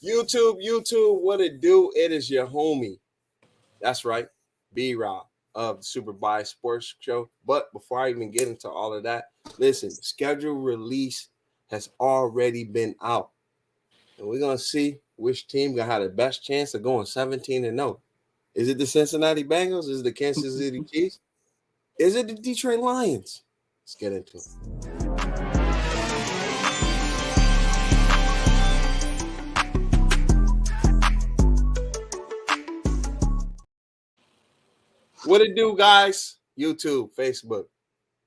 YouTube, what it do? It is your homie. That's right, B-Rob of the Super Bias Sports Show. But before I even get into all of that, listen, schedule release has already been out. And we're going to see which team gonna have the best chance of going 17-0. Is it the Cincinnati Bengals? Is it the Kansas City Chiefs? Is it the Detroit Lions? Let's get into it. What it do, guys? YouTube, Facebook.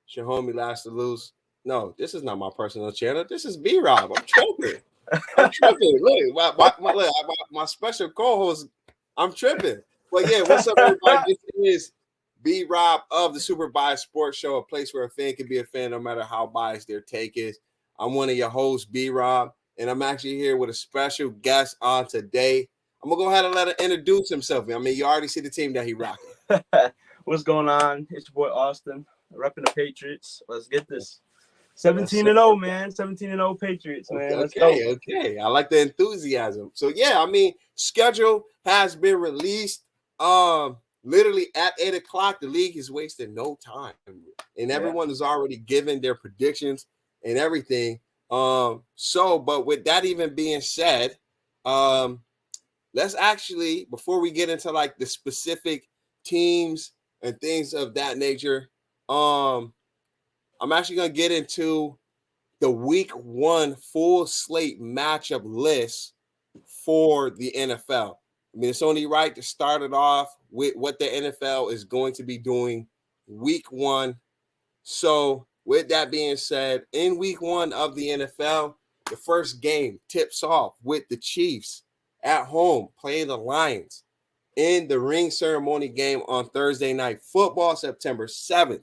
It's your homie Last to Lose. No, this is not my personal channel. This is B-Rob. I'm tripping. Look, my special co-host, I'm tripping. But yeah, what's up, everybody? This is B-Rob of the Super Bias Sports Show, a place where a fan can be a fan no matter how biased their take is. I'm one of your hosts, B-Rob, and I'm actually here with a special guest on today. I'm going to go ahead and let him introduce himself. I mean, you already see the team that he rocking. What's going on? It's your boy Austin, repping the Patriots. Let's get this. 17-0, man. 17-0 Patriots, man. Let's go. Okay. I like the enthusiasm. So yeah, I mean, schedule has been released. Literally at 8 o'clock, the league is wasting no time, and everyone is already given their predictions and everything. But with that even being said, let's actually, before we get into like the specific teams and things of that nature, I'm actually going to get into the week 1 full slate matchup list for the NFL. I mean, it's only right to start it off with what the NFL is going to be doing week 1. So with that being said, in week 1 of the NFL, the first game tips off with the Chiefs at home playing the Lions in the ring ceremony game on Thursday Night Football, September 7th.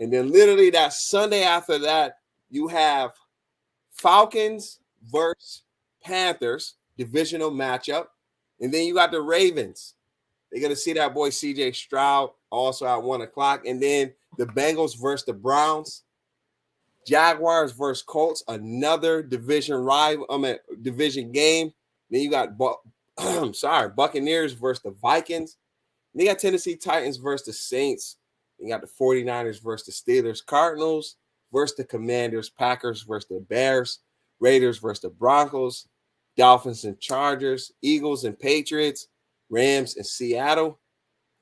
And then literally that Sunday after that, you have Falcons versus Panthers, divisional matchup. And then you got the Ravens. They're going to see that boy CJ Stroud also at 1 o'clock. And then the Bengals versus the Browns. Jaguars versus Colts, another division division game. Then you got Buccaneers versus the Vikings. Then you got Tennessee Titans versus the Saints. Then you got the 49ers versus the Steelers, Cardinals versus the Commanders, Packers versus the Bears, Raiders versus the Broncos, Dolphins and Chargers, Eagles and Patriots, Rams and Seattle,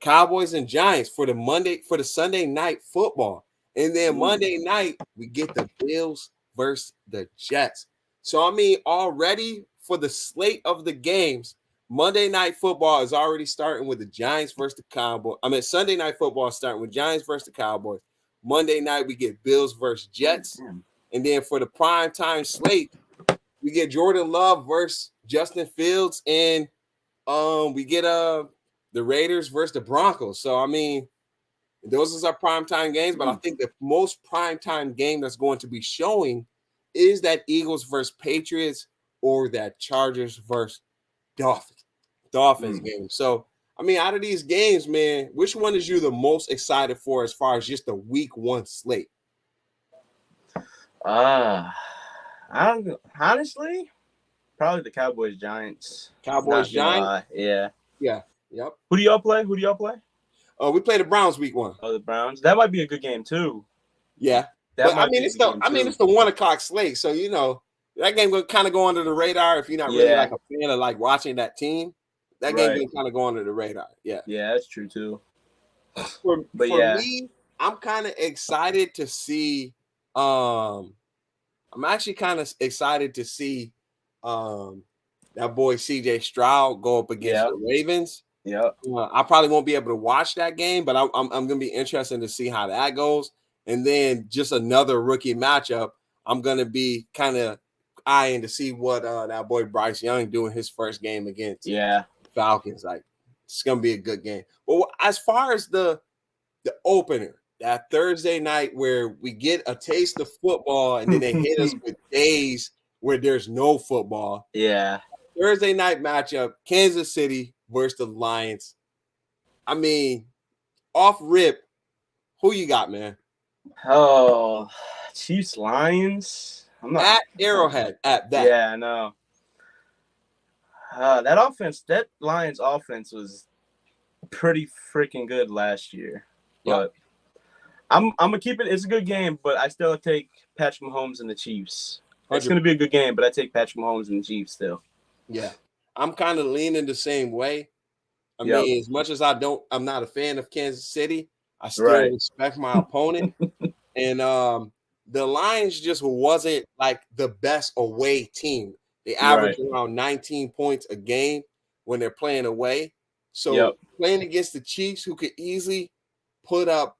Cowboys and Giants for the Sunday night football. And then Monday night, we get the Bills versus the Jets. So, I mean, already for the slate of the games, Monday night football is already starting with the Giants versus the Cowboys. I mean, Sunday night football is starting with Giants versus the Cowboys. Monday night, we get Bills versus Jets. And then for the primetime slate, we get Jordan Love versus Justin Fields. And we get the Raiders versus the Broncos. So, I mean, those are our primetime games. But I think the most primetime game that's going to be showing is that Eagles versus Patriots or that Chargers versus Dolphins game. So, I mean, out of these games, man, which one is you the most excited for as far as just the week 1 slate? Honestly, probably the Cowboys Giants. Giants? Yeah. Yep. Who do y'all play? We play the Browns week 1. Oh, the Browns. That might be a good game too. Yeah. But I mean, it's the 1 o'clock slate. So, you know, that game will kind of go under the radar if you're not really like a fan of like watching that team. That game can kind of go under the radar. Yeah. Yeah, that's true too. For me, I'm kind of excited to see. I'm actually kind of excited to see that boy CJ Stroud go up against the Ravens. Yeah. I probably won't be able to watch that game, but I'm gonna be interested to see how that goes. And then just another rookie matchup, I'm gonna be kind of eyeing to see what that boy Bryce Young doing his first game against Falcons. Like, it's gonna be a good game. But as far as the opener, that Thursday night where we get a taste of football and then they hit us with days where there's no football. Yeah. Thursday night matchup, Kansas City versus the Lions. I mean, off rip, who you got, man? Oh, Chiefs Lions. At Arrowhead at that. Yeah, I know. That Lions offense was pretty freaking good last year. But I'm gonna keep it. It's a good game, but I still take Patrick Mahomes and the Chiefs. It's 100%. gonna be a good game, but I take Patrick Mahomes and the Chiefs still. Yeah, I'm kind of leaning the same way. I Yep. mean, as much as I'm not a fan of Kansas City. I still Right. respect my opponent, and the Lions just wasn't like the best away team. They average around 19 points a game when they're playing away. So playing against the Chiefs, who could easily put up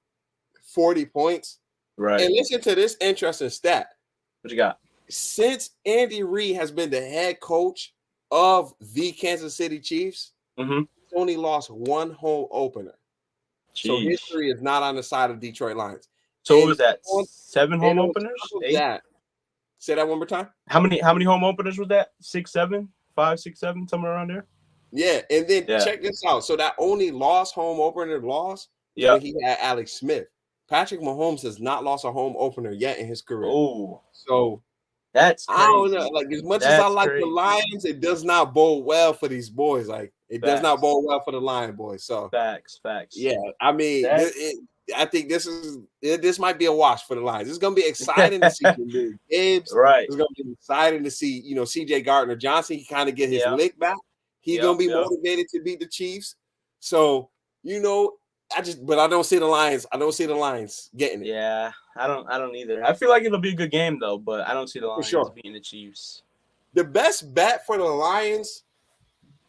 40 points. Right. And listen to this interesting stat. What you got? Since Andy Reid has been the head coach of the Kansas City Chiefs, Mm-hmm. he's only lost one home opener. Jeez. So history is not on the side of Detroit Lions. So what was that? 7 home openers? 8? Say that one more time. How many home openers was that? 6, 7, 5, 6, 7, somewhere around there. Yeah, and then check this out. So that only home opener loss when he had Alex Smith. Patrick Mahomes has not lost a home opener yet in his career. Oh, so that's crazy. I don't know. Like as much as I like the Lions, it does not bode well for these boys. Like it does not bode well for the Lion boys. So facts. Yeah, I mean, I think this might be a wash for the Lions. It's gonna be exciting to see Jahmyr Gibbs. Right. It's gonna be exciting to see C.J. Gardner-Johnson. He kind of get his lick back. He's gonna be motivated to beat the Chiefs. So but I don't see the Lions. I don't see the Lions getting it. Yeah, I don't either. I feel like it'll be a good game though, but I don't see the Lions beating the Chiefs. The best bet for the Lions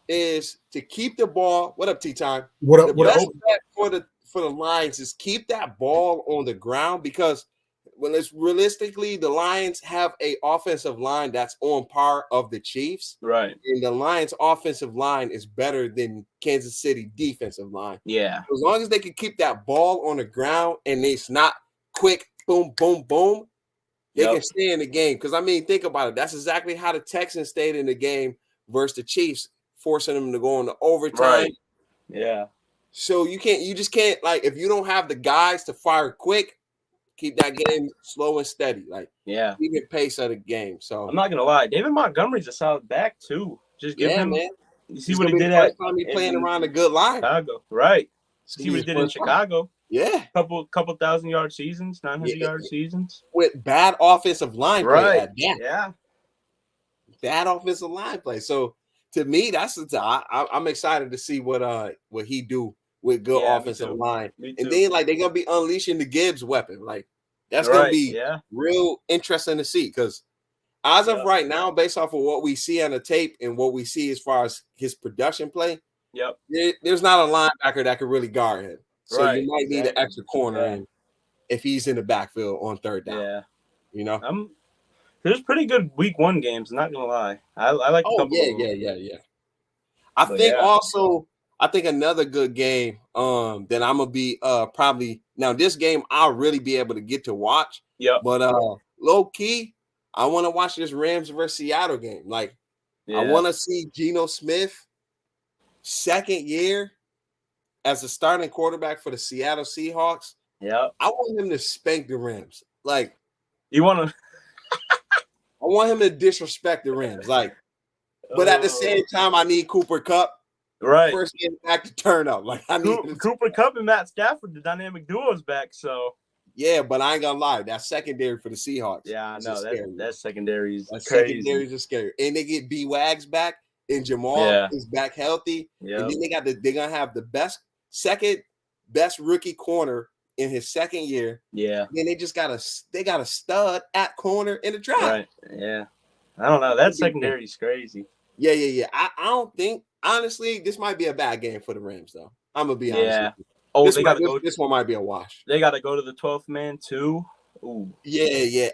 is to keep the ball. What up, T-Time? What up? The best bet for the Lions is keep that ball on the ground because realistically, the Lions have a offensive line that's on par of the Chiefs. Right. And the Lions offensive line is better than Kansas City defensive line. Yeah. As long as they can keep that ball on the ground and it's not quick, boom, boom, boom, they can stay in the game. Because, I mean, think about it. That's exactly how the Texans stayed in the game versus the Chiefs, forcing them to go into overtime. Right. Yeah. So you just can't, like, if you don't have the guys to fire quick, keep that game slow and steady. Like, keep the pace of the game. So I'm not gonna lie, David Montgomery's a solid back too. Just give him, man. You see what he did at time he playing around a good line. Chicago, right? See what he did in Chicago. Yeah, couple 1,000-yard seasons, 900-yard seasons with bad offensive line play. Right? Yeah, bad offensive line play. So to me, I'm excited to see what he do with good offensive line. And then like they're gonna be unleashing the Gibbs weapon. Like that's gonna be real interesting to see because as of right now, based off of what we see on the tape and what we see as far as his production play, there's not a linebacker that could really guard him. So you might need an extra corner in if he's in the backfield on third down. Yeah. There's pretty good week 1 games, not gonna lie. I like yeah. I think another good game that I'm gonna be probably now this game I'll really be able to get to watch. But low key, I want to watch this Rams versus Seattle game. Like I want to see Geno Smith second year as a starting quarterback for the Seattle Seahawks. I want him to spank the Rams. Like you want to I want him to disrespect the Rams. Like but at the same time I need Cooper Kupp. Right. First game back to turn up. Like I need Cooper Kupp and Matt Stafford, the dynamic duo is back. So yeah, but I ain't gonna lie, that's secondary for the Seahawks. Yeah, I know that secondary is crazy. Secondaries are scary, and they get B Wags back, and Jamal is back healthy. And then they're gonna have the second best rookie corner in his second year. Yeah. And then they got a stud at corner in the draft. Right. Yeah. I don't know. That secondary is crazy. Yeah. I don't think honestly this might be a bad game for the Rams though. I'm gonna be honest. Yeah. Oh, this one might be a wash. They got to go to the 12th man too. Ooh. Yeah.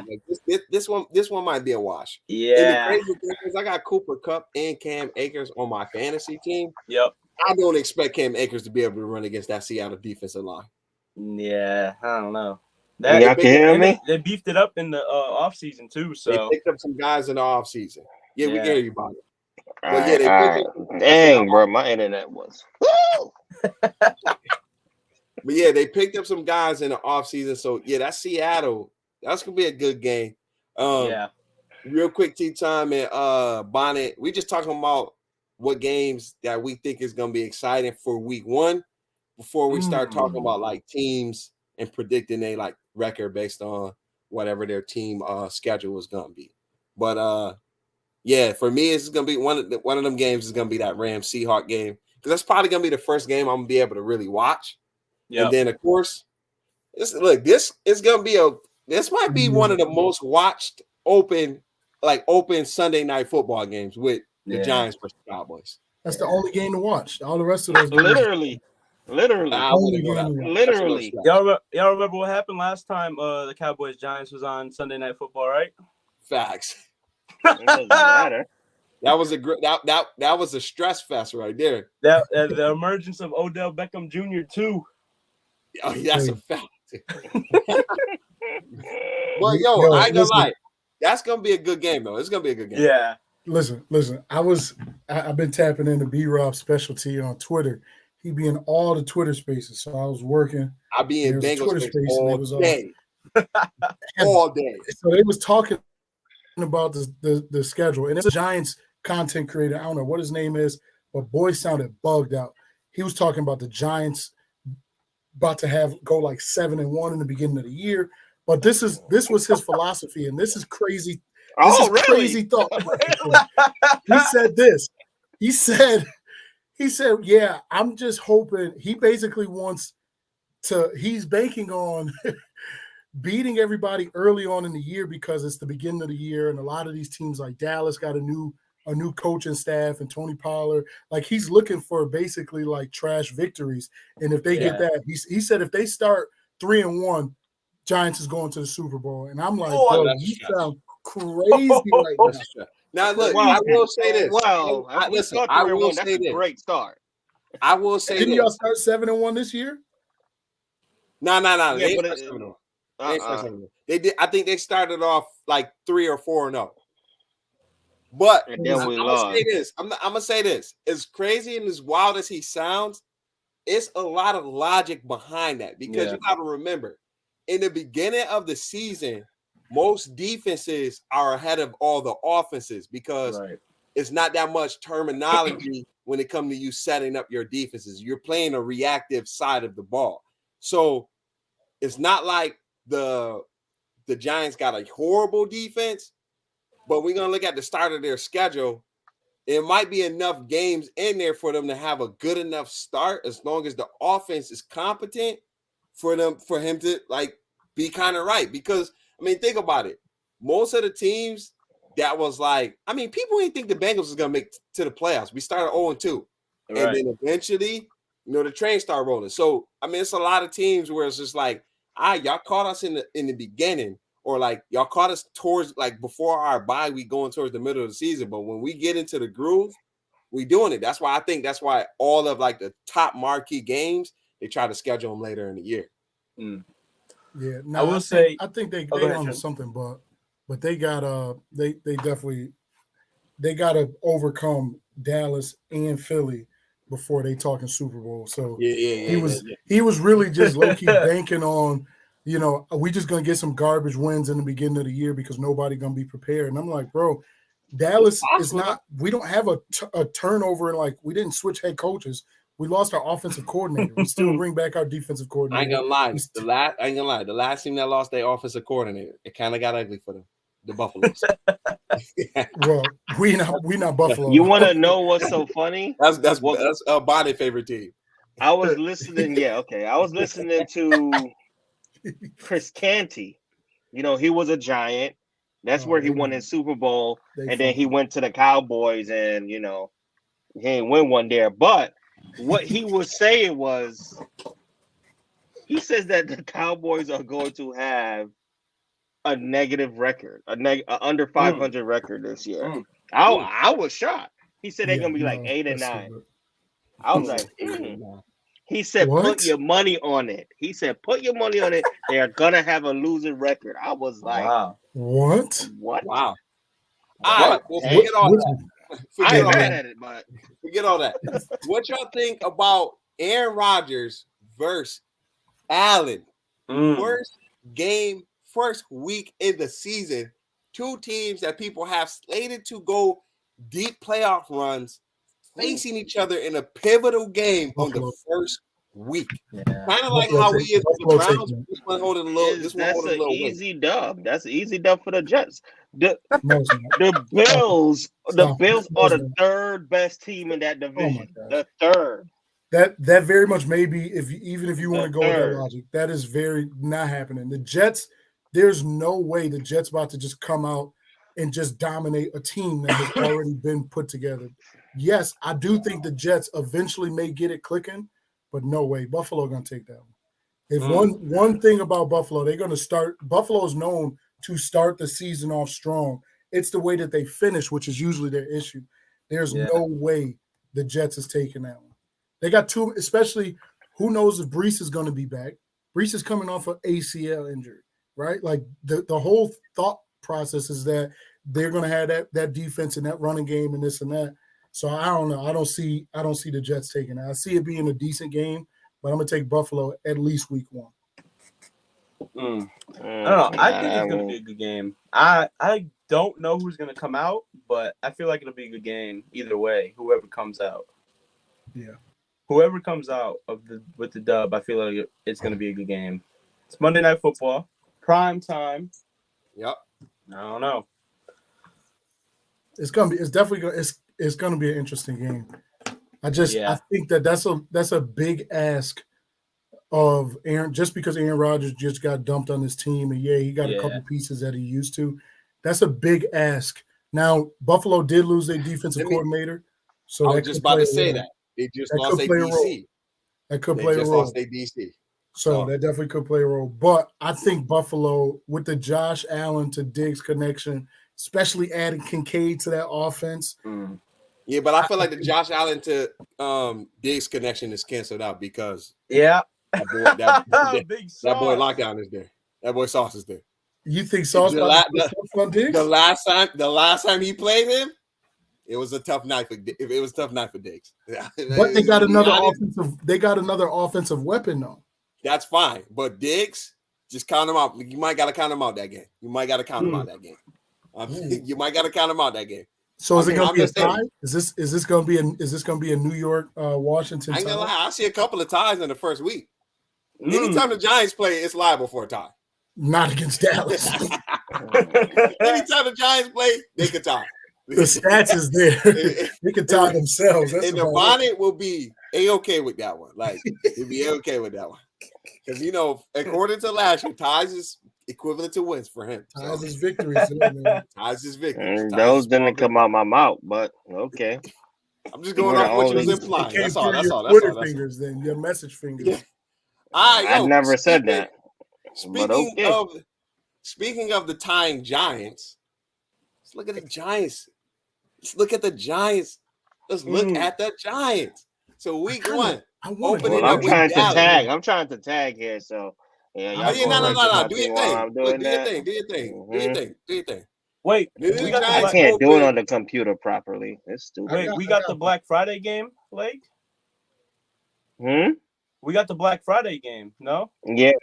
Like this one might be a wash. Yeah. And the crazy thing is I got Cooper Kupp and Cam Akers on my fantasy team. Yep. I don't expect Cam Akers to be able to run against that Seattle defensive line. Yeah, I don't know. Y'all can hear me? They beefed it up in the offseason too. So they picked up some guys in the offseason. Yeah, we can hear you about it. Dang, bro, my internet was. But yeah, they picked up some guys in the offseason. So yeah, that's Seattle. That's gonna be a good game. real quick, Tea Time and Bonnet. We just talking about what games that we think is gonna be exciting for week 1 before we start talking about like teams and predicting a like record based on whatever their team schedule is gonna be. But yeah, for me, it's gonna be one of them games is gonna be that Rams Seahawks game because that's probably gonna be the first game I'm gonna be able to really watch. Yep. And then of course, this is gonna be this might be one of the most watched open Sunday night football games with the Giants versus Cowboys. That's the only game to watch. All the rest of those games. Literally. I wouldn't go that far. Literally. Y'all remember what happened last time the Cowboys Giants was on Sunday Night Football, right? Facts. It doesn't matter. That was that was a stress fest right there. That the emergence of Odell Beckham Jr. too. Oh, that's a fact. Well, Yo, I ain't gonna listen. lie. That's gonna be a good game though. It's gonna be a good game. Yeah. Listen. I've been tapping into B-Rob's specialty on Twitter. He be in all the Twitter spaces. So I was working. I'll be in There's a Bengals Twitter space space and it all was day. All day. So they was talking about the schedule, and it's a Giants content creator. I don't know what his name is, but boy sounded bugged out. He was talking about the Giants about to go like 7-1 in the beginning of the year. But this was his philosophy, and this is crazy. This is really? crazy thought. He said this. He said, yeah, I'm just hoping. He basically wants he's banking on beating everybody early on in the year because it's the beginning of the year, and a lot of these teams like Dallas got a new coaching staff and Tony Pollard. Like he's looking for basically like trash victories, and if they get that, he said if they start 3-1, Giants is going to the Super Bowl. And I'm like, bro, you sound crazy right now. Now look, I will say this. Well, listen, I will say this. Great start. I will say Didn't this. y'all start 7-1 this year? No. Yeah, They but ain't start 7-0. They ain't start 7-0. They did. I think they started off like 3 or 4-0. But And then we I'm lost. gonna say this. I'm gonna say this. As crazy and as wild as he sounds, it's a lot of logic behind that because you got to remember, in the beginning of the season, most defenses are ahead of all the offenses because it's not that much terminology when it comes to you setting up your defenses. You're playing a reactive side of the ball. So it's not like the Giants got a horrible defense, but we're going to look at the start of their schedule. It might be enough games in there for them to have a good enough start as long as the offense is competent for him to like be kind of right. Because I mean, think about it. Most of the teams that was like, I mean, people didn't think the Bengals was gonna make to the playoffs. We started 0-2, and then eventually, the train started rolling. So I mean, it's a lot of teams where it's just like, y'all caught us in the beginning, or like y'all caught us towards like before our bye week going towards the middle of the season. But when we get into the groove, we doing it. That's why all of like the top marquee games, they try to schedule them later in the year. Yeah, I think they on something, but they got they definitely got to overcome Dallas and Philly before they talking Super Bowl. So he was really just low key banking on, we just gonna get some garbage wins in the beginning of the year because nobody gonna be prepared. And I'm like, bro, Dallas is not. We don't have a turnover, and like we didn't switch head coaches. We lost our offensive coordinator. We still bring back our defensive coordinator. I ain't gonna lie. The last team that lost their offensive coordinator, it kind of got ugly for them. The Buffaloes. Well, we not Buffalo. You want to know what's so funny? That's Bonnie's favorite team. I was listening. Yeah, okay. I was listening to Chris Canty. He was a Giant. That's where he won his Super Bowl, and then he went to the Cowboys, and he ain't win one there, but. What he was saying was, he says that the Cowboys are going to have a negative record, a under 500 record this year. I was shocked. He said they're going to be like 8-9. I was like, He said, put your money on it. He said, put your money on it. They are going to have a losing record. I was like, wow. What? Wow. All right, well, forget all that. I ain't mad at it, but forget all that. What y'all think about Aaron Rodgers versus Allen? First week in the season. two teams that people have slated to go deep playoff runs facing each other in a pivotal game on the first week. Yeah. Kind of like how we is with the Browns. This one holding a little. This one That's holding a an little weight. easy dub. That's an easy dub for the Jets. The Stop. Bills are the Stop. third best team in that division. gosh. The third. That very much maybe even if you want to go with that logic, that is very not happening. The Jets, there's no way the Jets about to just come out and just dominate a team that has already been put together. Yes, I do think the Jets eventually may get it clicking, but no way. Buffalo gonna take that one. If one thing about Buffalo, they're gonna start. Buffalo is known to start the season off strong. It's the way that they finish, which is usually their issue. There's no way the Jets is taking that one. They got two, especially who knows if Brees is going to be back. Brees is coming off an ACL injury, right? Like the whole thought process is that they're going to have that defense and that running game and this and that. So I don't know. I don't see the Jets taking it. I see it being a decent game, but I'm going to take Buffalo at least week 1. I don't know. I think it's going to be a good game. I don't know who's going to come out, but I feel like it'll be a good game either way, whoever comes out. Yeah. Whoever comes out with the dub, I feel like it's going to be a good game. It's Monday Night Football, prime time. Yep. I don't know. It's gonna be an interesting game. I think that's a big ask of Aaron, just because Aaron Rodgers just got dumped on his team, and he got a couple pieces that he used to. That's a big ask. Now Buffalo did lose their defensive coordinator, so I was just about to say that. They just lost their DC. That could play a role. Lost their DC. So that definitely could play a role. But I think Buffalo, with the Josh Allen to Diggs connection, especially adding Kincaid to that offense. Yeah, but I feel like the Josh Allen to Diggs connection is canceled out because that boy Lockdown is there. That boy Sauce is there. You think Sauce on Diggs? The last time he played him, it was a tough night for Diggs. But they got another offensive. They got another offensive weapon though. That's fine, but Diggs, just count him out. You might got to count him out that game. You might got to count him out that game. You might got to count him out that game. So is it going to be a tie? Is this going to be a New York Washington? I ain't gonna lie. I see a couple of ties in the first week. Anytime the Giants play, it's liable for a tie. Not against Dallas. Anytime the Giants play, they can tie. The stats is there. They can tie themselves. And the bonnet will be A-okay with that one. Like, it'll be A-okay with that one. Because, according to last year, ties is equivalent to wins for him. Ties is victories. Ties is victories. Those didn't come out my mouth, but okay. I'm just going off what you was implying. That's all. Twitter fingers, then your message fingers. Yeah. I never said that. Speaking of the tying Giants, let's look at the Giants. Let's look at the Giants. Let's look at the Giants. So week 1. I'm trying to tag here. So no. Do your thing. Wait, I can't do it on the computer properly. It's stupid. Wait, we got the Black Friday game, Blake? We got the Black Friday game, no? Yeah.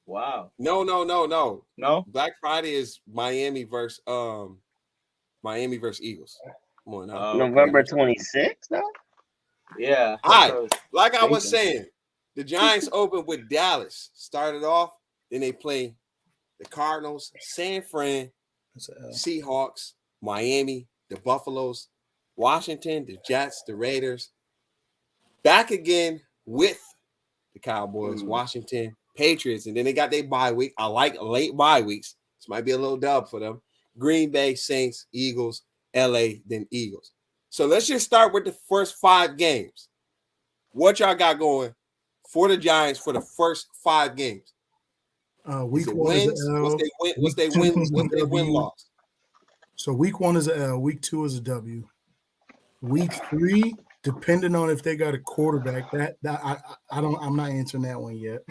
Wow. No. No? Black Friday is Miami versus Eagles. Come on now. November 26th, though? Yeah. All right. Like I was saying, the Giants opened with Dallas. Started off, then they play the Cardinals, San Fran, Seahawks, Miami, the Buffaloes, Washington, the Jets, the Raiders. Back again with the Cowboys, Washington, Patriots, and then they got their bye week. I like late bye weeks. This might be a little dub for them. Green Bay, Saints, Eagles, LA, then Eagles. So let's just start with the first 5 games. What y'all got going for the Giants for the first 5 games? Week 1 is an L. What's their win loss? So week 1 is an L. Week 2 is a W. Week 3, depending on if they got a quarterback, I'm not answering that one yet.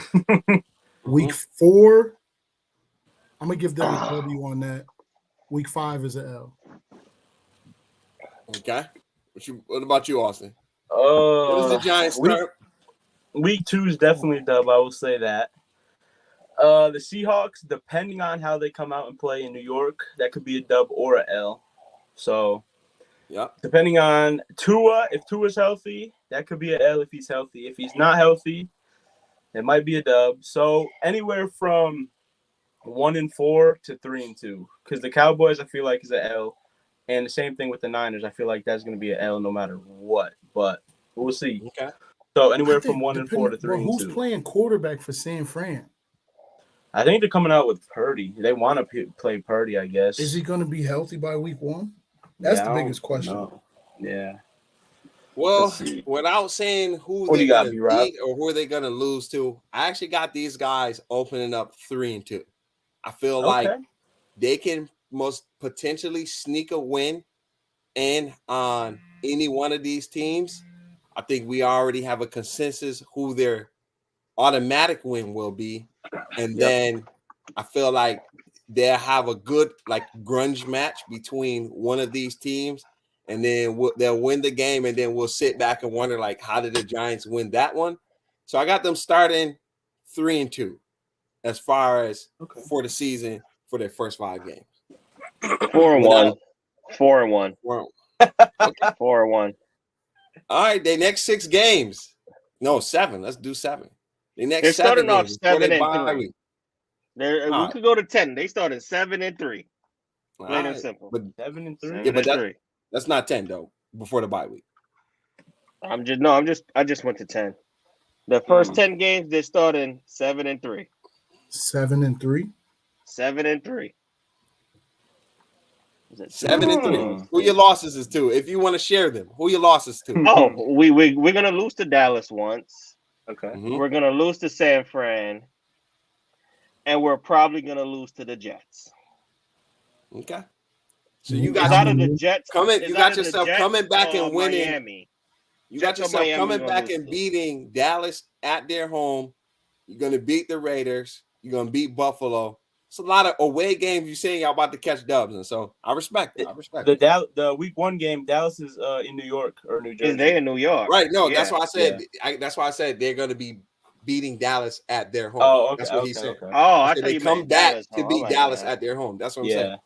Week 4, I'm gonna give them a W on that. Week 5 is an L. Okay. What about you, Austin? What is the Giants start? Week 2 is definitely dub. I will say that. The Seahawks, depending on how they come out and play in New York, that could be a dub or a L. So, depending on Tua, if Tua's healthy, that could be a L if he's healthy. If he's not healthy, it might be a dub. So, anywhere from 1-4 to 3-2. Because the Cowboys, I feel like, is a L. And the same thing with the Niners. I feel like that's going to be an L no matter what. But we'll see. Okay. So, anywhere from 1-4 to 3-2. Well, who's playing quarterback for San Fran? I think they're coming out with Purdy. They want to play Purdy, I guess. Is he going to be healthy by week 1? That's the biggest question. No. Yeah. Well, without saying who they're going to beat or who they're going to lose to, I actually got these guys opening up 3-2. I feel like they can most potentially sneak a win in on any one of these teams. I think we already have a consensus who their automatic win will be. And then I feel like they'll have a good grunge match between one of these teams, and then they'll win the game, and then we'll sit back and wonder how did the Giants win that one? So I got them starting 3-2 as far as for the season for their first 5 games. 4-1. 4-1. 4-1. All right, their next 6 games. No, 7. Let's do 7. They're starting off 7-3. We could go to 10. They started 7-3. Plain and simple. But 7-3. Yeah, but that's not 10 though. Before the bye week. I just went to 10. The first 10 games they're starting 7-3. 7-3. 7-3. 7-3. Who your losses is to? If you want to share them, who your losses to? Oh, we're gonna lose to Dallas once. Okay. We're gonna lose to San Fran, and we're probably gonna lose to the Jets. Okay. So you got out of the Jets coming. You got yourself coming back and winning. Miami. You got yourself coming back and beating Dallas at their home. You're gonna beat the Raiders. You're gonna beat Buffalo. It's a lot of away games. You're saying y'all about to catch dubs, and so I respect it. The week 1 game. Dallas is in New York or New Jersey. They're in New York, right? No, that's why I said. That's why I said they're going to be beating Dallas at their home. Oh, okay. That's what he said. Okay. Oh, I thought they come back to beat Dallas at their home. That's what I'm saying.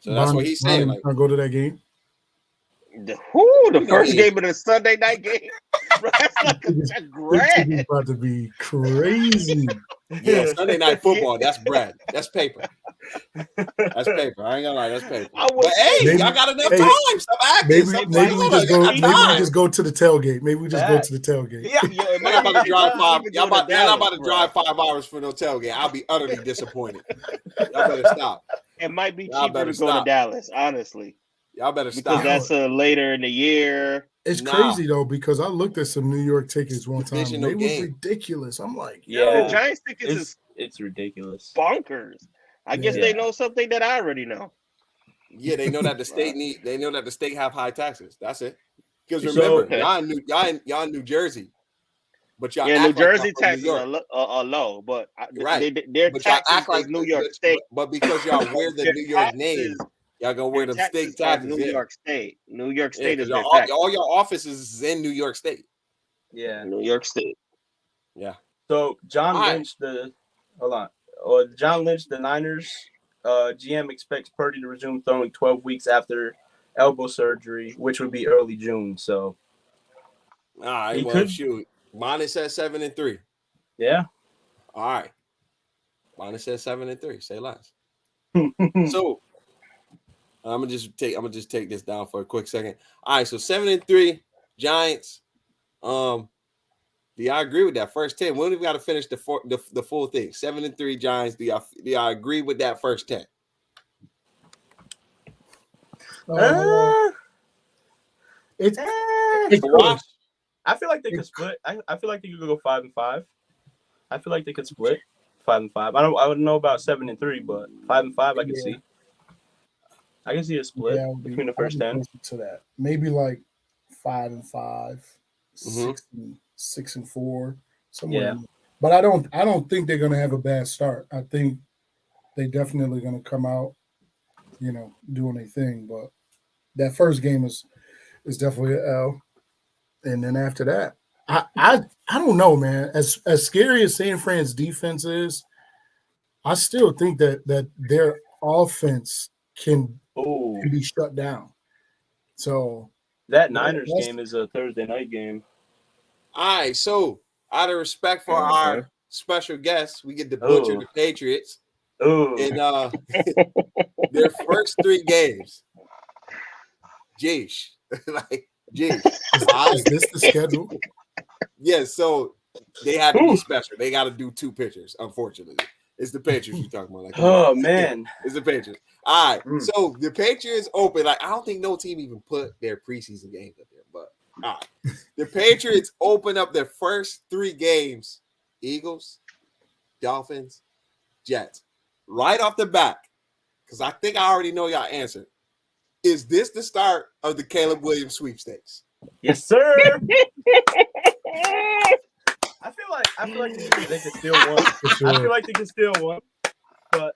So that's what he's saying. I'll go to that game. The first game of the Sunday night game. That's great. It's about to be crazy. Yeah, Sunday night football. That's bread. That's paper. That's paper. I ain't gonna lie. That's paper. But hey, y'all got enough time. Stop acting. Maybe we just go to the tailgate. Maybe we just go to the tailgate. Yeah, y'all about to drive 5. Y'all about to drive 5 hours for no tailgate. I'll be utterly disappointed. Y'all better stop. It might be cheaper to go to Dallas, honestly. Y'all better stop. Because that's later in the year. It's crazy though, because I looked at some New York tickets one time. They was ridiculous. I'm like, the Giants tickets it's ridiculous. Bonkers. I guess they know something that I already know. Yeah, they know that the state they know that the state have high taxes. That's it. Because remember, y'all in New Jersey. But y'all New Jersey taxes are low, but their taxes like New York State. But because y'all wear the New York name, y'all gonna wear the state taxes. New York State. New York State is all your offices is in New York State. Yeah, New York State. Yeah. So John Lynch, the Niners GM expects Purdy to resume throwing 12 weeks after elbow surgery, which would be early June. So, all right, shoot. Mine says 7-3. Yeah. All right. Mine says 7-3. Say less. So I'm gonna just take this down for a quick second. All right, so 7-3 Giants. Do y'all agree with that first 10? When we've got to finish the full thing. 7-3 Giants. Do y'all agree with that first 10? It's I feel like they could split. I feel like they could go 5-5. I feel like they could split 5-5. I don't know about 7-3, but 5-5 I can see. I can see a split between the first 10. To that, maybe like 5-5, 6-4, somewhere. Yeah. But I don't think they're gonna have a bad start. I think they definitely gonna come out, doing a thing. But that first game is definitely an L. And then after that, I don't know, man. As scary as San Fran's defense is, I still think that their offense can be shut down. So that Niners game is a Thursday night game. All right, so out of respect for our special guests, we get to butcher the Patriots in their first 3 games. Jeesh. Like, jeesh. Is this the schedule? Yes, so they had to be special. They got to do 2 pitchers, unfortunately. It's the Patriots you're talking about. Like, man. It's the Patriots. All right, so the Patriots open. Like, I don't think no team even put their preseason games up there, but all right. The Patriots open up their first 3 games. Eagles, Dolphins, Jets. Right off the back, because I think I already know y'all answer. Is this the start of the Caleb Williams sweepstakes? Yes, sir. I feel like they can still win. Sure. I feel like they can still win, but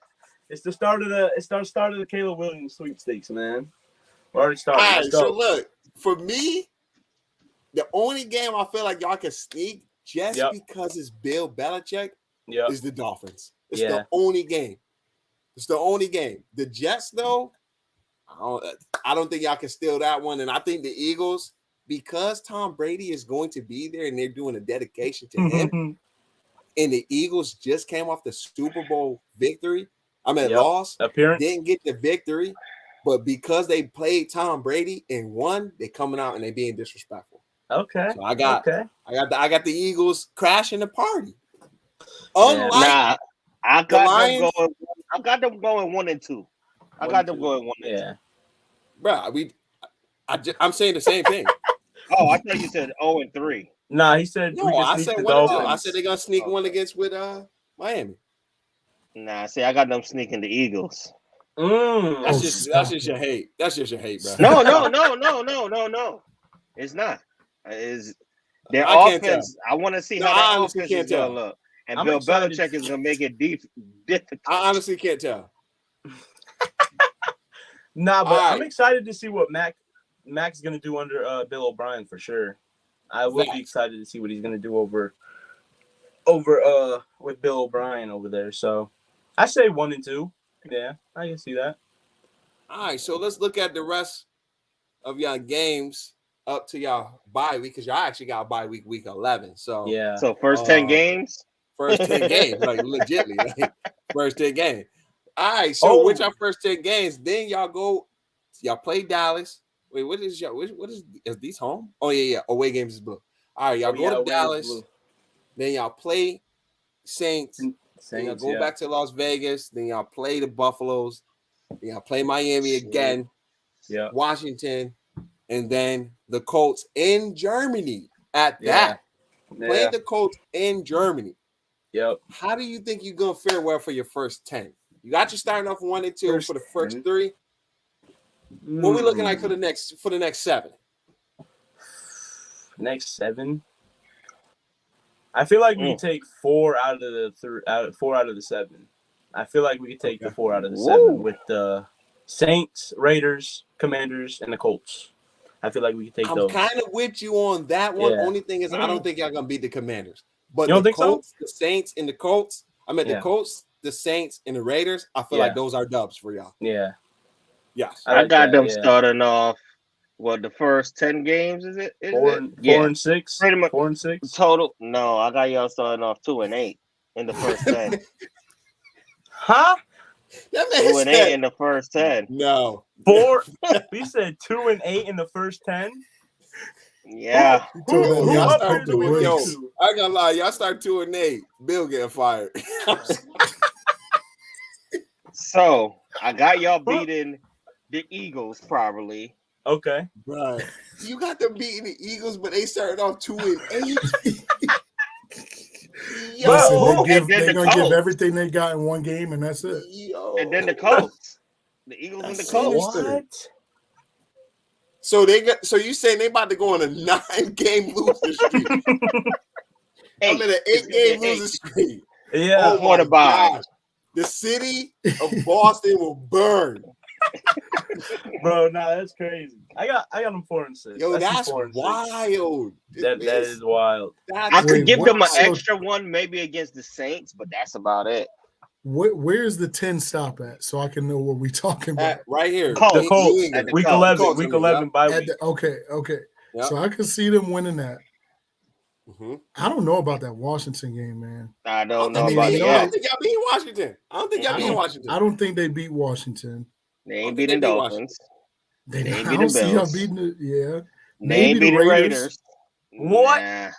it's the start of the Caleb Williams sweepstakes, man. We're already starting. All right, so look, for me, the only game I feel like y'all can sneak just because it's Bill Belichick is the Dolphins. It's the only game. It's the only game. The Jets, though, I don't think y'all can steal that one. And I think the Eagles, because Tom Brady is going to be there and they're doing a dedication to him, and the Eagles just came off the Super Bowl victory. Loss. Appearance. Didn't get the victory, but because they played Tom Brady and won, they're coming out and they're being disrespectful. Okay. So I got the Eagles crashing the party. Unlike I got them going 1-2. I got them going 1-2. Yeah. Bro, I'm saying the same thing. Oh, I thought you said 0-3. Nah, he said no. I said 1-2. I said they're gonna sneak one against with Miami. Nah, see, I got them sneaking the Eagles. That's just your hate. That's just your hate, bro. No. It's not. It's their offense. I want to see how that offense is gonna look. And Bill Belichick is gonna make it difficult. I honestly can't tell. Nah, but I'm excited to see what Mac's gonna do under Bill O'Brien for sure. I would be excited to see what he's gonna do over with Bill O'Brien over there. So I say 1-2. Yeah, I can see that. All right, so let's look at the rest of y'all games up to y'all bye week, because y'all actually got bye week 11. So yeah. So first 10 games. First 10 games, like legitly, like first 10 games. All right, so with your first 10 games, then y'all play Dallas. Wait, what is these home? Oh yeah, away games is blue. All right, y'all go to Dallas. Then y'all play Saints. Then y'all go back to Las Vegas. Then y'all play the Buffaloes. Then y'all play Miami again. Yeah, Washington, and then the Colts in Germany. At that, play the Colts in Germany. Yep. How do you think you're gonna fare well for your first 10? You got you starting off 1-2 for the first 3. What are we looking like for the next 7? Next 7. I feel like we can take 4 out of the 7. I feel like we could take the 4 out of the 7 with the Saints, Raiders, Commanders, and the Colts. I feel like we can take those. I'm kind of with you on that one. Yeah. Only thing is, I don't think y'all gonna beat the Commanders. But you don't the think Colts, so? The Saints, and the Colts. The Colts, the Saints, and the Raiders. I feel like those are dubs for y'all. Yeah. Yes. I got them starting off. Well, the first 10 games is it? 4-6. Pretty much 4-6 total. No, I got y'all starting off 2-8 in the first 10. Huh? 2-8 in the first 10. No. 4. We said 2-8 in the first 10. Yeah. Y'all start 2-8. I ain't gonna lie, y'all start 2-8. Bill getting fired. So I got y'all beating the Eagles probably. Okay. Right. You got them beating the Eagles, but they started off 2-8. Yo, they're gonna give everything they got in one game, and that's it. Yo. And then the Colts, the Eagles and the Colts. What? So you saying they about to go on a 9-game losing streak? I'm in an 8-game losing streak. Yeah. Oh my gosh. The city of Boston will burn. Bro, that's crazy. I got them 4-6. Yo, that's wild. That is wild. I could give them an extra one maybe against the Saints, but that's about it. Where's the 10 stop at so I can know what we're talking about? Right here. Colts. The Colts. At the Week Colts. 11. Week 11 bye week. Okay. Yep. So I can see them winning that. Mm-hmm. I don't know about that Washington game, man. I don't know about it. I don't think y'all beat Washington. I don't think y'all beat Washington. I don't think they beat Washington. They ain't beating Dolphins. They ain't beating Bills. They ain't beating Raiders. What? Nah.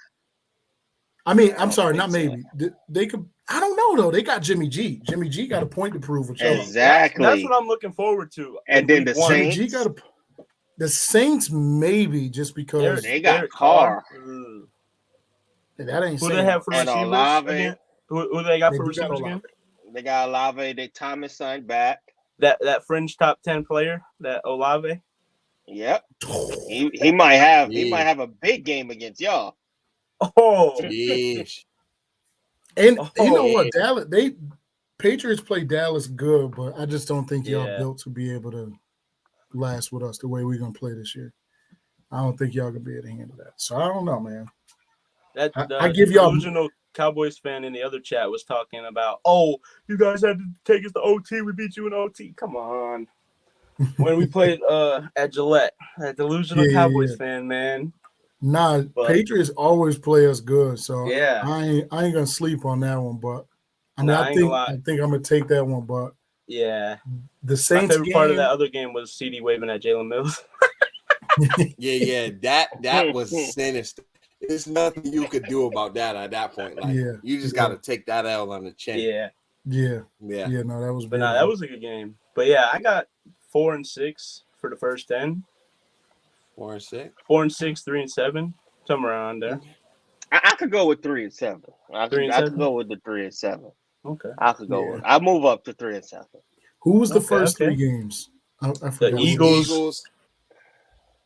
I mean, I'm sorry, not maybe. They could. I don't know though. They got Jimmy G. Jimmy G got a point to prove with y'all. Exactly. That's what I'm looking forward to. And then the Saints. Jimmy G got the Saints maybe just because they got Carr. That ain't who they have for receivers again? Who they got for receivers again? They got Olave. They Thomas signed back. That fringe top 10 player, that Olave. Yep. He might have a big game against y'all. Oh, yeesh. And you know what, Dallas? Patriots play Dallas good, but I just don't think y'all built to be able to last with us the way we're gonna play this year. I don't think y'all gonna be able to handle that. So I don't know, man. I give y'all delusional Cowboys fan in the other chat was talking about, you guys had to take us to OT. We beat you in OT. Come on. When we played at Gillette, that delusional Cowboys fan, man. Nah, Patriots always play us good, so yeah, I ain't gonna sleep on that one. But I mean, I think I'm gonna take that one. But yeah, the Saints. My favorite part of that other game was CD waving at Jalen Mills. that was sinister. There's nothing you could do about that at that point. Like, you just got to take that L on the chin. Yeah. No, that was. But that was a good game. But yeah, I got 4-6 for the first 10. 4-6, 3-7, somewhere around there. I could go with 3-7. I could go with the 3-7. Okay, I could go with. I'll move up to 3-7. Who was the first 3 games? I the Eagles,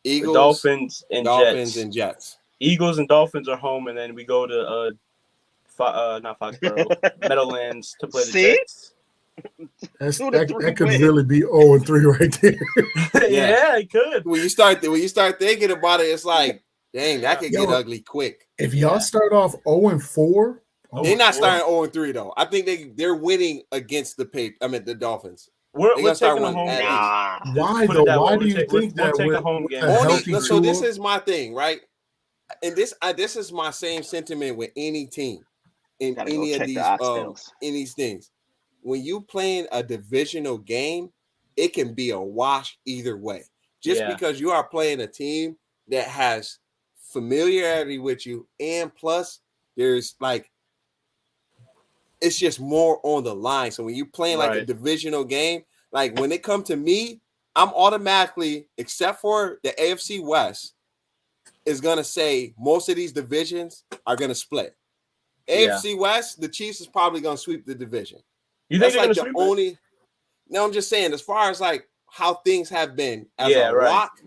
the Dolphins, and Jets. Eagles and Dolphins are home, and then we go to not Foxborough, Meadowlands to play the Jets. That could really be 0-3 right there. Yeah, it could. When you start thinking about it, it's like, dang, that could get ugly quick. If y'all start off 0-4, they're not starting 0-3 though. I think they're winning against the Dolphins. We're taking a home game. Why though? Why do you think that we're a home game? So this is my thing, right? And this is my same sentiment with any team in any of these things. When you playing a divisional game, it can be a wash either way. Just because you are playing a team that has familiarity with you, and plus there's like it's just more on the line. So when you're playing like a divisional game, like when it comes to me, I'm automatically, except for the AFC West, is gonna say most of these divisions are gonna split. AFC West, the Chiefs is probably gonna sweep the division. You think that's like the only? No, I'm just saying, as far as like how things have been as a lock,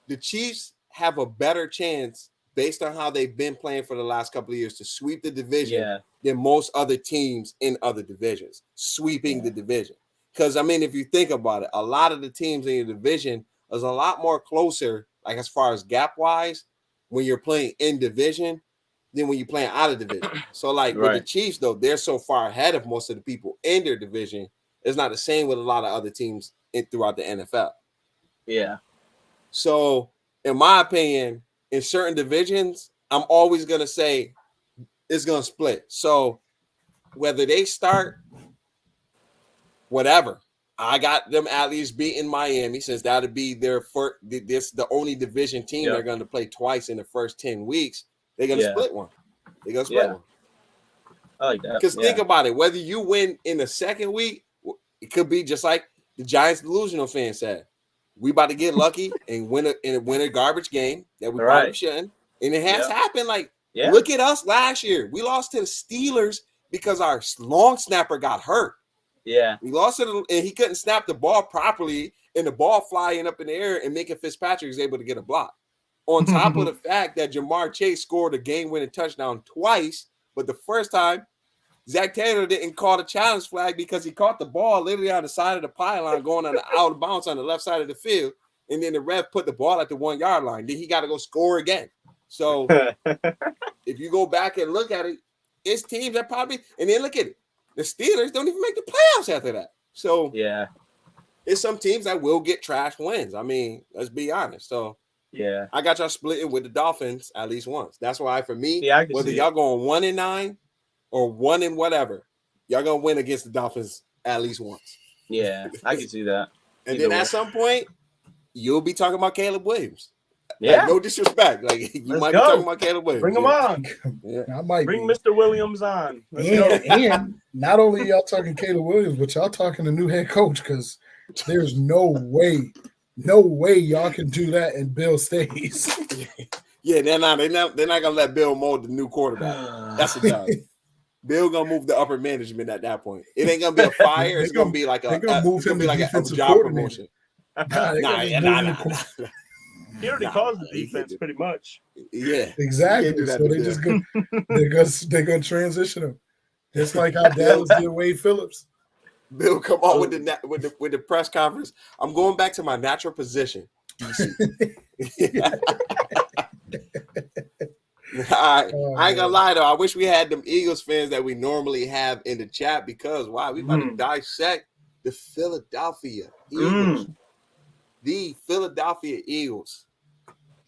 the Chiefs have a better chance based on how they've been playing for the last couple of years to sweep the division than most other teams in other divisions sweeping the division. Because I mean, if you think about it, a lot of the teams in your division is a lot more closer, like as far as gap wise, when you're playing in division than when you're playing out of division. So like with the Chiefs, though, they're so far ahead of most of the people in their division. It's not the same with a lot of other teams throughout the NFL. Yeah. So in my opinion, in certain divisions, I'm always going to say it's going to split. So whether they start whatever, I got them at least beating Miami, since that would be their first, the only division team they're going to play twice in the first 10 weeks. They're going to split one. They're going to split one. I like that. Because think about it. Whether you win in the second week, it could be just like the Giants delusional fan said. We about to get lucky and win a garbage game that we probably shouldn't. And it has happened. Like, look at us last year. We lost to the Steelers because our long snapper got hurt. Yeah. We lost it, and he couldn't snap the ball properly, and the ball flying up in the air, and Minka Fitzpatrick is able to get a block. On top of the fact that Jamar Chase scored a game-winning touchdown twice, but the first time, Zach Taylor didn't call the challenge flag because he caught the ball literally on the side of the pylon going on the out of bounds on the left side of the field, and then the ref put the ball at the 1 yard line. Then he got to go score again. So if you go back and look at it, it's teams that probably, and then look at it. the Steelers don't even make the playoffs after that. So yeah, it's some teams that will get trash wins. I mean, let's be honest. So yeah, I got y'all splitting with the Dolphins at least once. That's why for me, yeah, whether y'all going 1-9 or 1 whatever, y'all gonna win against the Dolphins at least once. Yeah, I can see that. And then at some point, you'll be talking about Caleb Williams. Yeah, like, no disrespect. Like you might be talking about Caleb Williams. Bring him on. Yeah. I might bring Mr. Williams on. And not only y'all talking Caleb Williams, but y'all talking the new head coach because there's no way y'all can do that and Bill stays. Yeah, they're not gonna let Bill mold the new quarterback. That's a done. Bill gonna move the upper management at that point. It ain't gonna be a fire. It's gonna be like a job promotion. Nah. He already calls the defense pretty much. Yeah, exactly. So they're gonna transition him. Just like how Dallas did Wade Phillips. Bill come out with the press conference. I'm going back to my natural position. I ain't gonna lie though. I wish we had them Eagles fans that we normally have in the chat because we about to dissect the Philadelphia Eagles. The Philadelphia Eagles,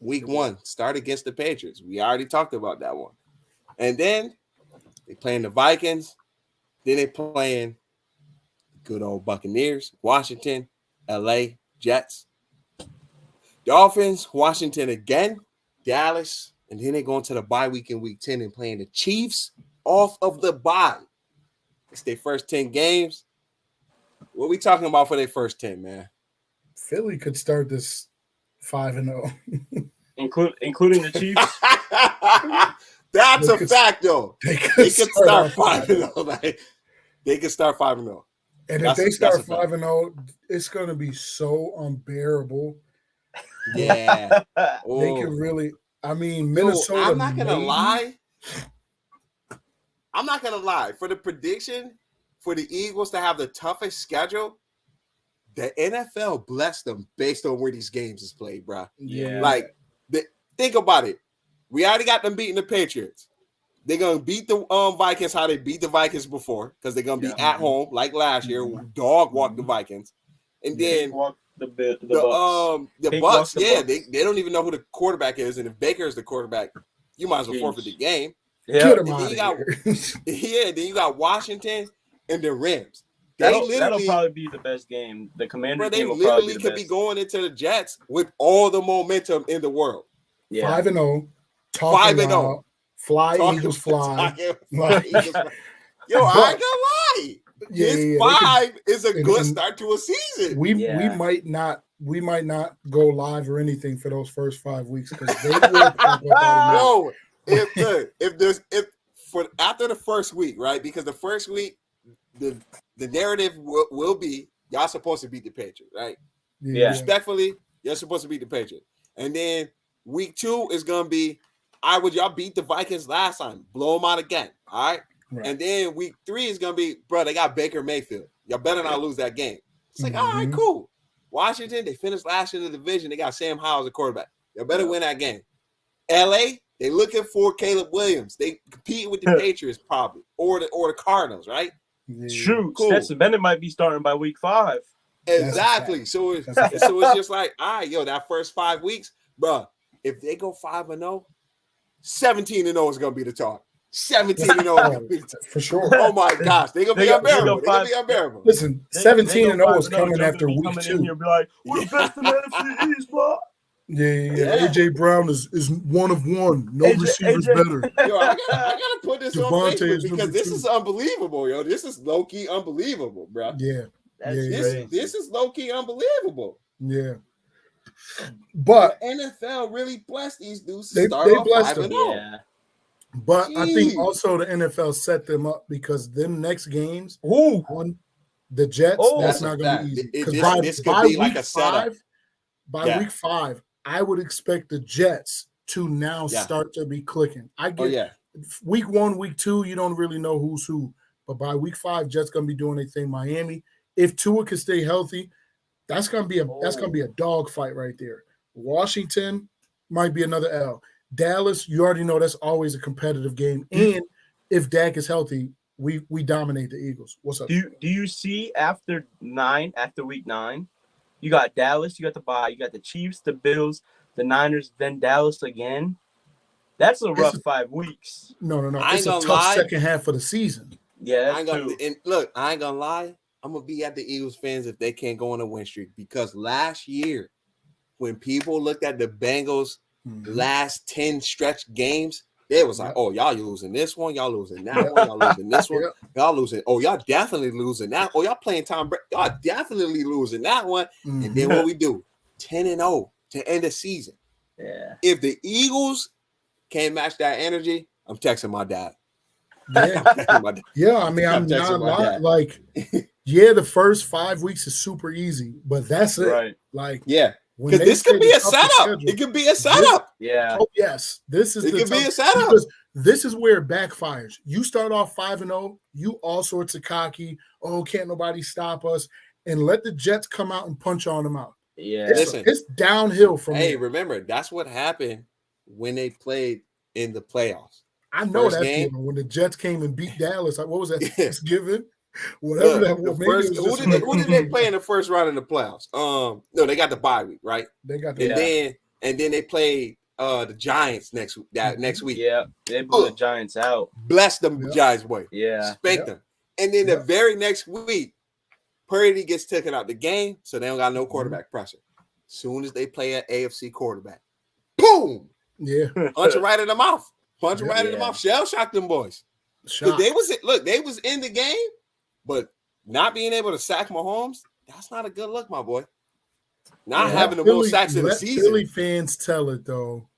week 1, start against the Patriots. We already talked about that one. And then they playing the Vikings. Then they playing good old Buccaneers, Washington, LA, Jets, Dolphins, Washington again, Dallas, and then they go into the bye week in week 10 and playing the Chiefs off of the bye. It's their first 10 games. What we talking about for their first 10, man? Philly could start this 5-0. Including the Chiefs. That's a fact, though. They could start 5-0. Like, they could start 5-0. And if they start 5-0, it's going to be so unbearable. Yeah. They could really. I mean, Minnesota. I'm not going to lie. For the prediction for the Eagles to have the toughest schedule, the NFL blessed them based on where these games is played, bro. Yeah. Like, think about it. We already got them beating the Patriots. They're going to beat the Vikings how they beat the Vikings before because they're going to be at home like last year. Dog walk the Vikings. And then the Bucks, they don't even know who the quarterback is. And if Baker is the quarterback, you might as well forfeit the game. Yeah. Get him out of here. Then you got Washington and the Rams. That'll probably be the best game. The Commanders game will literally probably could be going into the Jets with all the momentum in the world. Yeah. 5-0. 5-0. Fly, Eagles fly. Yo, I ain't gonna lie. This 5 is a good start to a season. We might not go live or anything for those first 5 weeks because they will. If after the first week, right? Because the first week, the narrative will be y'all supposed to beat the Patriots, right? Yeah. Respectfully, you're supposed to beat the Patriots, and then week 2 is gonna be, y'all beat the Vikings last time, blow them out again, all right? And then week 3 is gonna be, bro, they got Baker Mayfield. Y'all better not lose that game. It's like, all right, cool. Washington, they finished last in the division. They got Sam Howell as a quarterback. Y'all better win that game. LA, they looking for Caleb Williams. They competing with the Patriots probably, or the Cardinals, right? Shoot, cool. Stetson Bennett might be starting by week 5. Exactly. So it's just like, all right, that first 5 weeks, bro. If they go 5-0, 17-0 is gonna be the talk. 17-0 for sure. Oh my gosh, they're gonna be unbearable. They're gonna be unbearable. Listen, 17-0 is coming after week 2. Here, be like, we're the best in the NFC East, bro. Yeah. AJ Brown is 1 of 1. No receivers better. Yo, I gotta put this on Facebook because this is unbelievable, yo. This is low key unbelievable, bro. Yeah. This is low key unbelievable. Yeah. But the NFL really blessed these dudes to start off 5-0. Yeah. But I think also the NFL set them up because them next games, the Jets, that's not going to be easy. Because this could be like a setup. By week 5, I would expect the Jets to now start to be clicking. I get week 1, week 2, you don't really know who's who. But by week 5, Jets going to be doing their thing. Miami, if Tua can stay healthy, that's going to be a dog fight right there. Washington might be another L. Dallas, you already know that's always a competitive game. And if Dak is healthy, we dominate the Eagles. What's up? Do you see after week 9, you got Dallas, you got the bye, you got the Chiefs, the Bills, the Niners, then Dallas again. That's a rough 5 weeks. No. It's a tough second half of the season. Yeah, I ain't gonna lie. I'm gonna be at the Eagles fans if they can't go on a win streak, because last year, when people looked at the Bengals' last 10 stretch games, they was like, "Oh, y'all losing this one, y'all losing that one, y'all losing this one, y'all losing. Oh, y'all definitely losing that. Oh, y'all playing Tom Brady, y'all definitely losing that one." And then what we do? 10-0 to end the season. Yeah. If the Eagles can't match that energy, I'm texting my dad. Yeah, I mean, I'm not lying. Like, yeah, the first 5 weeks is super easy, but that's it. Right. Like, yeah, because this could be a setup. It could be a setup. Yeah. Oh yes, this is. It could be a setup. Because this is where it backfires. You start off 5-0, you all sorts of cocky. Oh, can't nobody stop us? And let the Jets come out and punch on them out. Yeah. It's downhill from Hey, here. remember, that's what happened when they played in the playoffs. I know First that game, when the Jets came and beat Dallas. Like, what was that? Yeah. Thanksgiving? Whatever that was. Who did they play in the first round in the playoffs? No, they got the bye week, right? They got and then they played the Giants next week. Yeah, they blew the Giants out. Bless them Giants boy. Yeah. Spank them. And then the very next week, Purdy gets taken out the game, so they don't got no quarterback pressure. Soon as they play an AFC quarterback, boom! Yeah. Punch him right in the mouth. Punch him right in the mouth. Shell shock them boys. They was in the game, but not being able to sack Mahomes, that's not a good look, my boy. Not having the most sacks in the season. Philly fans tell it though.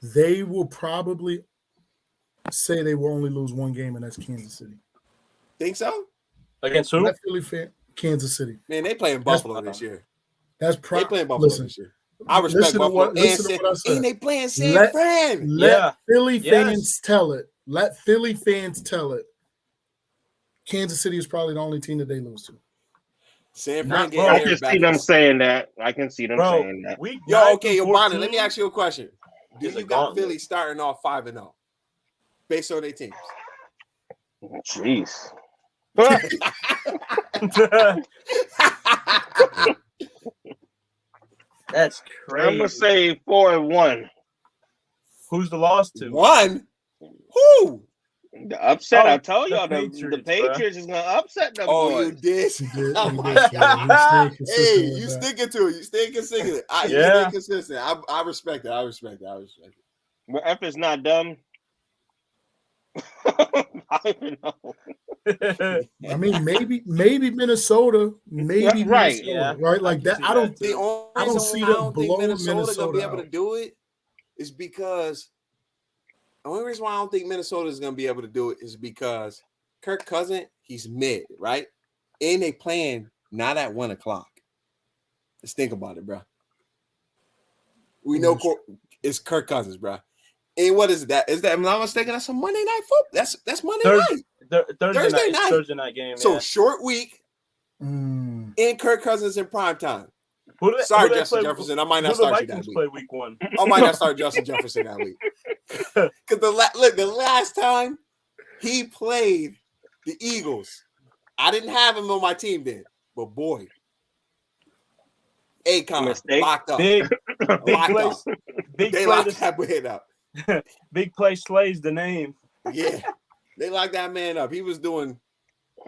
They will probably say they will only lose one game, and that's Kansas City. Think so? Against who? Philly fan, Kansas City. Man, they playing Buffalo this year. They playing Buffalo this year. I respect Buffalo. And they playing San Fran. Let Philly fans tell it. Let Philly fans tell it. Kansas City is probably the only team that they lose to. San Fran. I can see them saying that. Saying that. Bonnie, let me ask you a question. Do you got Philly starting off 5-0 based on their teams? Jeez. That's crazy. I'm gonna say 4-1. Who's the loss to? 1? Who? The upset. I told y'all the Patriots is gonna upset them. Oh, boys. you did. Oh my God. Hey, you sticking to it. You staying consistent. You consistent. I respect it. I respect it. But if it's not dumb, I don't even know. I mean, maybe Minnesota, maybe right, Minnesota, right? Like that. I don't see them blowing Minnesota gonna be able to do it is because the only reason why I don't think Minnesota is gonna be able to do it is because Kirk Cousins, he's mid, right? And they playing not at 1:00. Let's think about it, bro. We know it's Kirk Cousins, bro. And what is that? Is that, I'm not mistaken, that's a Monday night football. That's Monday night. Thursday night game. So short week. And Kirk Cousins in prime time. Sorry, Justin Jefferson. I might not start you that week. Play week 1. I might not start Justin Jefferson that week. Because the last time he played the Eagles, I didn't have him on my team then. But boy, Akon locked up. Big play. They locked that man up. Big play slays the name. Yeah, they locked that man up. He was doing,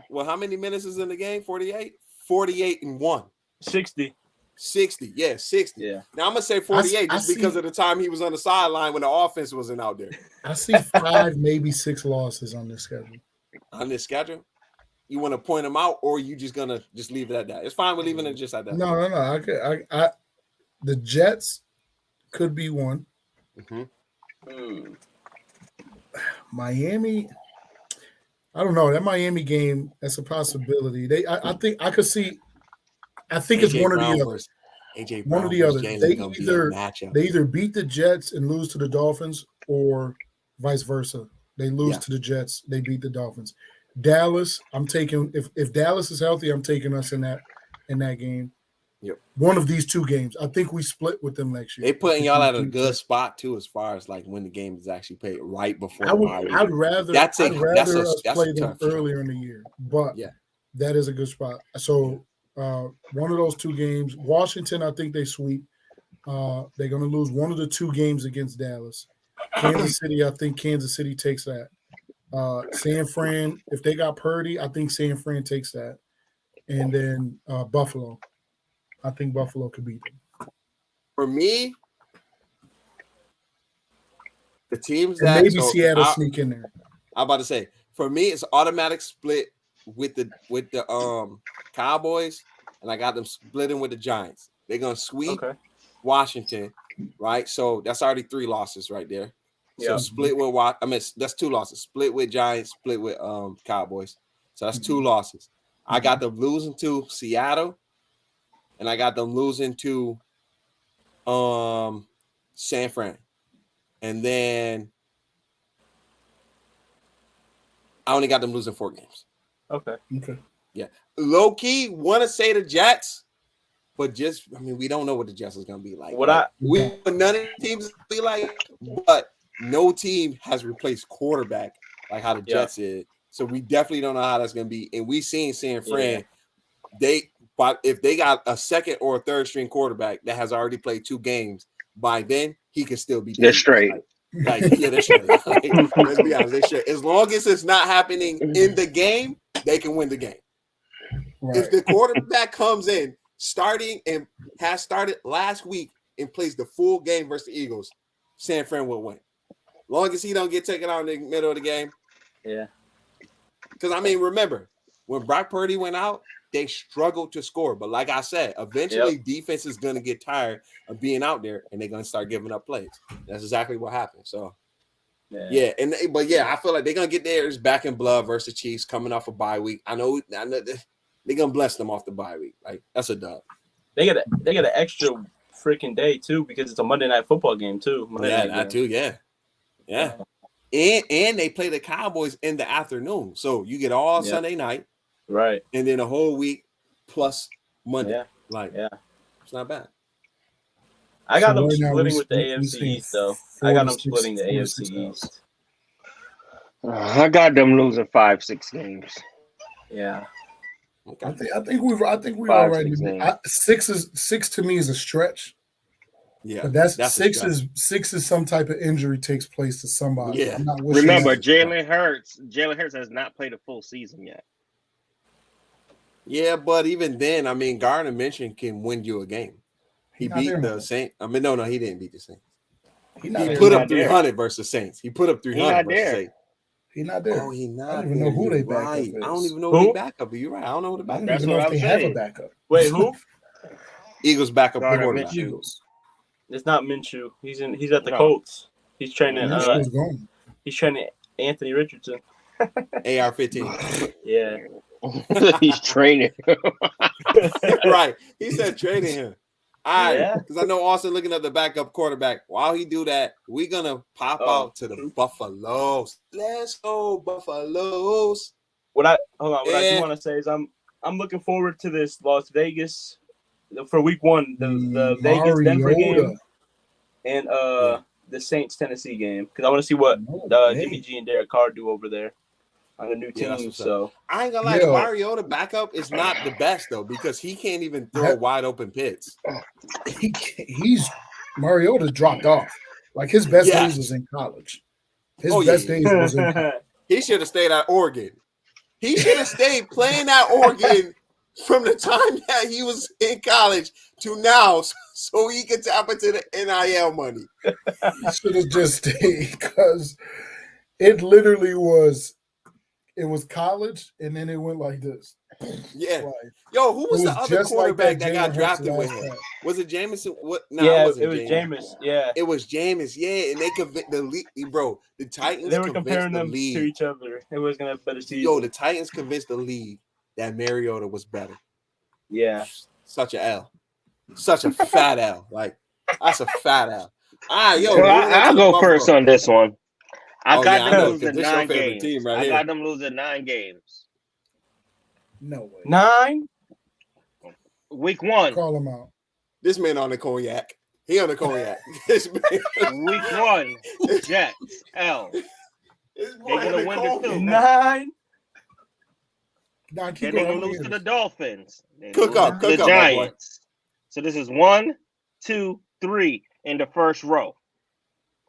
well, how many minutes is in the game? 48? 48 and 1. 60. 60. Yeah, 60. Yeah. Now I'm going to say 48 because of the time he was on the sideline when the offense wasn't out there. I see 5, maybe 6 losses on this schedule. On this schedule? You want to point them out, or you just going to just leave it at that? It's fine with leaving it just at that. No. I the Jets could be one. Mm-hmm. Miami, I don't know. That Miami game, that's a possibility. I think I could see. I think it's one or the other. One or the other. They either beat the Jets and lose to the Dolphins, or vice versa. They lose to the Jets, they beat the Dolphins. Dallas, I'm taking if Dallas is healthy, I'm taking us in that game. Yep. One of these two games. I think we split with them next year. They putting y'all at a good spot too, as far as like when the game is actually played right before. I'd rather us play them earlier in the year, but yeah, that is a good spot. So one of those two games, Washington, I think they sweep. They're going to lose one of the two games against Dallas. Kansas City, I think Kansas City takes that. San Fran, if they got Purdy, I think San Fran takes that. And then Buffalo. I think Buffalo could beat them. For me, the teams and that maybe Seattle sneak in there. I'm about to say, for me, it's automatic split with the Cowboys, and I got them splitting with the Giants. They're gonna sweep Washington, right? So that's already 3 losses right there. So split with that's 2 losses. Split with Giants, split with Cowboys. So that's 2 losses. I got them losing to Seattle, and I got them losing to San Fran. And then I only got them losing 4 games. Okay. Yeah. Low key want to say the Jets, but we don't know what the Jets is gonna be like. None of the teams be like, but no team has replaced quarterback like how the Jets did. So we definitely don't know how that's gonna be. And we seen San Fran, but if they got a second or a third string quarterback that has already played 2 games, by then he can still be. They're straight. They're straight. Let's be honest, they're straight. As long as it's not happening in the game, they can win the game. Right. If the quarterback comes in starting and has started last week and plays the full game versus the Eagles, San Fran will win. Long as he don't get taken out in the middle of the game. Yeah. Because, remember, when Brock Purdy went out, they struggled to score. But like I said, eventually defense is going to get tired of being out there, and they're going to start giving up plays. That's exactly what happened. So, I feel like they're going to get theirs back in blood versus Chiefs coming off a bye week. I know they're going to bless them off the bye week. Like, that's a dub. They get an extra freaking day, too, because it's a Monday Night Football game, too. Yeah. And they play the Cowboys in the afternoon. So you get all Sunday night. Right. And then a whole week plus Monday. It's not bad. I got them splitting with the AFC East, though. I got them splitting the AFC East. I got them losing 5-6 games. Yeah. Okay. I think we're all right. 6 to me is a stretch. Yeah, but that's 6 is some type of injury takes place to somebody. Yeah. Remember, Jalen Hurts has not played a full season yet. Yeah, but even then, Gardner Minshew can win you a game. He beat the Saints. No, he didn't beat the Saints. He put up 300 versus Saints. He put up 300 versus Saints. He's not there. Oh, he's not. I don't even know who they backup is. I don't even know who they backup is. You're right. I don't know who the backup is. I don't even know if they have a backup. Wait, who? Eagles backup quarterback. It's not Minshew. He's at the Colts. He's training. He's training Anthony Richardson. AR-15. Yeah. He's training. Right. He said training him. All right. Because I know Austin looking at the backup quarterback. While he do that, we're gonna pop out to the Buffaloes. Let's go, Buffaloes. What I do want to say is I'm looking forward to this Las Vegas for week 1, the Vegas Denver game and the Saints Tennessee game, because I want to see what Jimmy G and Derek Carr do over there on the new team. So I ain't gonna lie, Mariota backup is not the best though, because he can't even throw wide open pits. He's Mariota dropped off. Like his best days was in college. His best days was in college. He should have stayed at Oregon. He should have stayed playing at Oregon from the time that he was in college to now, so he could tap into the NIL money. He should have just stayed, because it literally was. It was college, and then it went like this. Yeah. Yo, who was the other quarterback that got drafted with him? Was it Jameson? What? No, yeah, it was Jameis. Yeah, it was Jameis. Yeah, and they convinced the league, bro. The Titans. They were comparing them to each other. It was gonna have better season. Yo, the Titans convinced the league that Mariota was better. Yeah, such a L, such a fat L. Like that's a fat L. All right, yo, I'll go first on this one. I got them losing this 9 games. Team right I here. got them losing 9 games. No way. 9? Week 1. Call him out. This man on the cognac. He on the cognac. This man. Week 1. Jets. L. They're gonna win the 2. 9. Then they're gonna lose to the Dolphins. Cook up, the Giants. So this is 1, 2, 3 in the first row.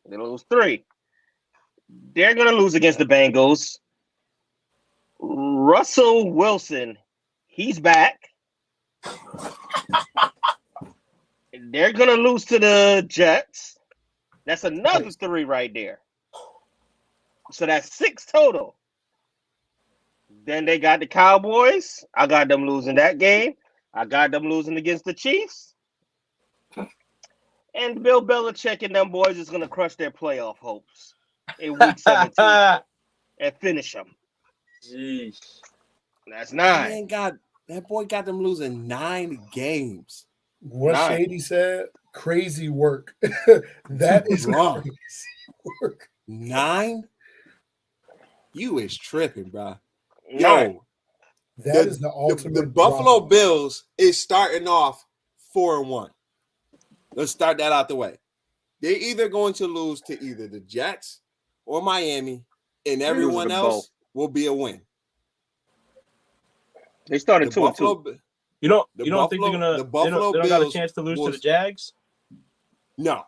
They lose 3. They're gonna lose against the Bengals. Russell Wilson, he's back. They're gonna lose to the Jets. That's another 3 right there. So that's 6 total. Then they got the Cowboys. I got them losing that game. I got them losing against the Chiefs. And Bill Belichick and them boys is gonna crush their playoff hopes in week 17 and finish them. Jeez. That's 9. That boy got them losing 9 games. What 9. Shady said, crazy work. That is Wrong. crazy work. 9? You is tripping, bro. 9. Yo, That is the ultimate. the Buffalo drama. Bills is starting off 4-1. Let's start that out the way. They're either going to lose to either the Jets or Miami, and everyone to else both. will be a win. They started The 2 and 2. Buffalo, You don't The think they're Buffalo- gonna? the They Buffalo don't got a Bills chance to lose to was- the Jags. no.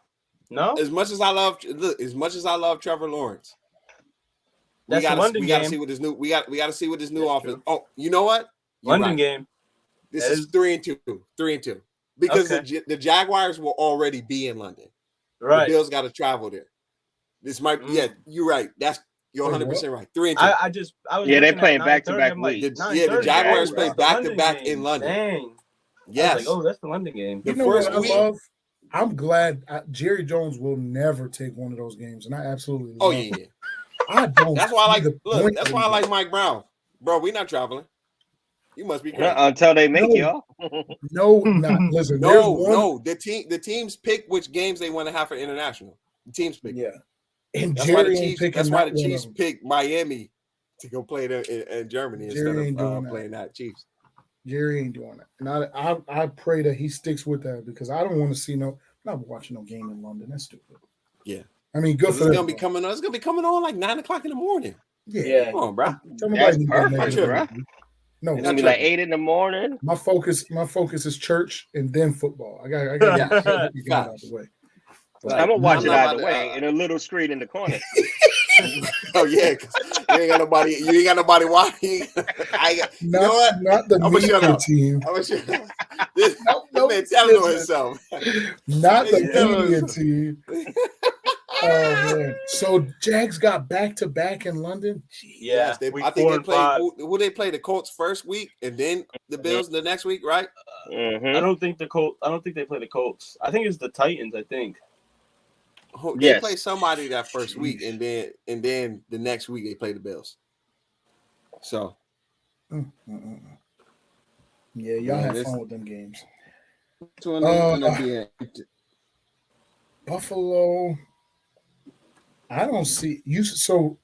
No, As much as I love Trevor Lawrence, that's the London we gotta game. see what this new we got to see what this new offense. Oh, you know what? You're London right. game. This That is is- 3-2. 3-2. Because Okay. the Jaguars will already be in London. Right. The Bills got to travel there. This might, yeah, you're right. You're Wait, 100% right. 3-2. I was Yeah, they looking at playing back-to-back 9:30, I'm like, weeks. 9:30, The Jaguars oh, play that's the London back-to-back game. in London. Dang. Yes. I was like, oh, that's the London game. The You know first what I week- love? I'm glad Jerry Jones will never take one of those games, and I absolutely Oh love yeah, it. yeah. I don't. That's why I like. see the Look, point that's in why I it. like Mike Brown, bro. We not traveling. You must be crazy. Until they make No. y'all. No, not listen. there's No, one, no. The teams pick which games they want to have for international. The teams pick. Yeah, and That's why the Jerry ain't Chiefs. picking. That's why not the one of Chiefs them. picked Miami to go play in Germany Jerry ain't instead doing of that. playing that Chiefs. Jerry ain't doing it, and I pray that he sticks with that because I don't want to see no. I'm not watching no game in London. That's stupid. Yeah. I mean, good It's for them. gonna be coming on. It's gonna be coming on like 9:00 in the morning. Yeah, Come on, bro. Tell me That's why you perfect, make it bro. early. No, It's gonna be like 8 in the morning. my focus is church and then football. I got Yeah. get it out the way. I'm gonna watch I'm it not either about way to- in a little screen in the corner. Oh yeah, 'cause you ain't got nobody. You ain't got nobody watching. You know what? Not the I'ma shut media up. team. I wish this Nope, man telling on listen. himself. Not the Yeah. media team. Oh man! So Jags got back to back in London. Yeah, Yes, week I think 4 they and played. 5. Who they play the Colts first week, and then the Bills the next week, right? Mhm. I don't think they play the Colts. I think it's the Titans. I think. They Yes. play somebody that first week, and then the next week they play the Bills. So Yeah, y'all Yeah, have this- fun with them games. it's gonna be Buffalo. I don't see you. So,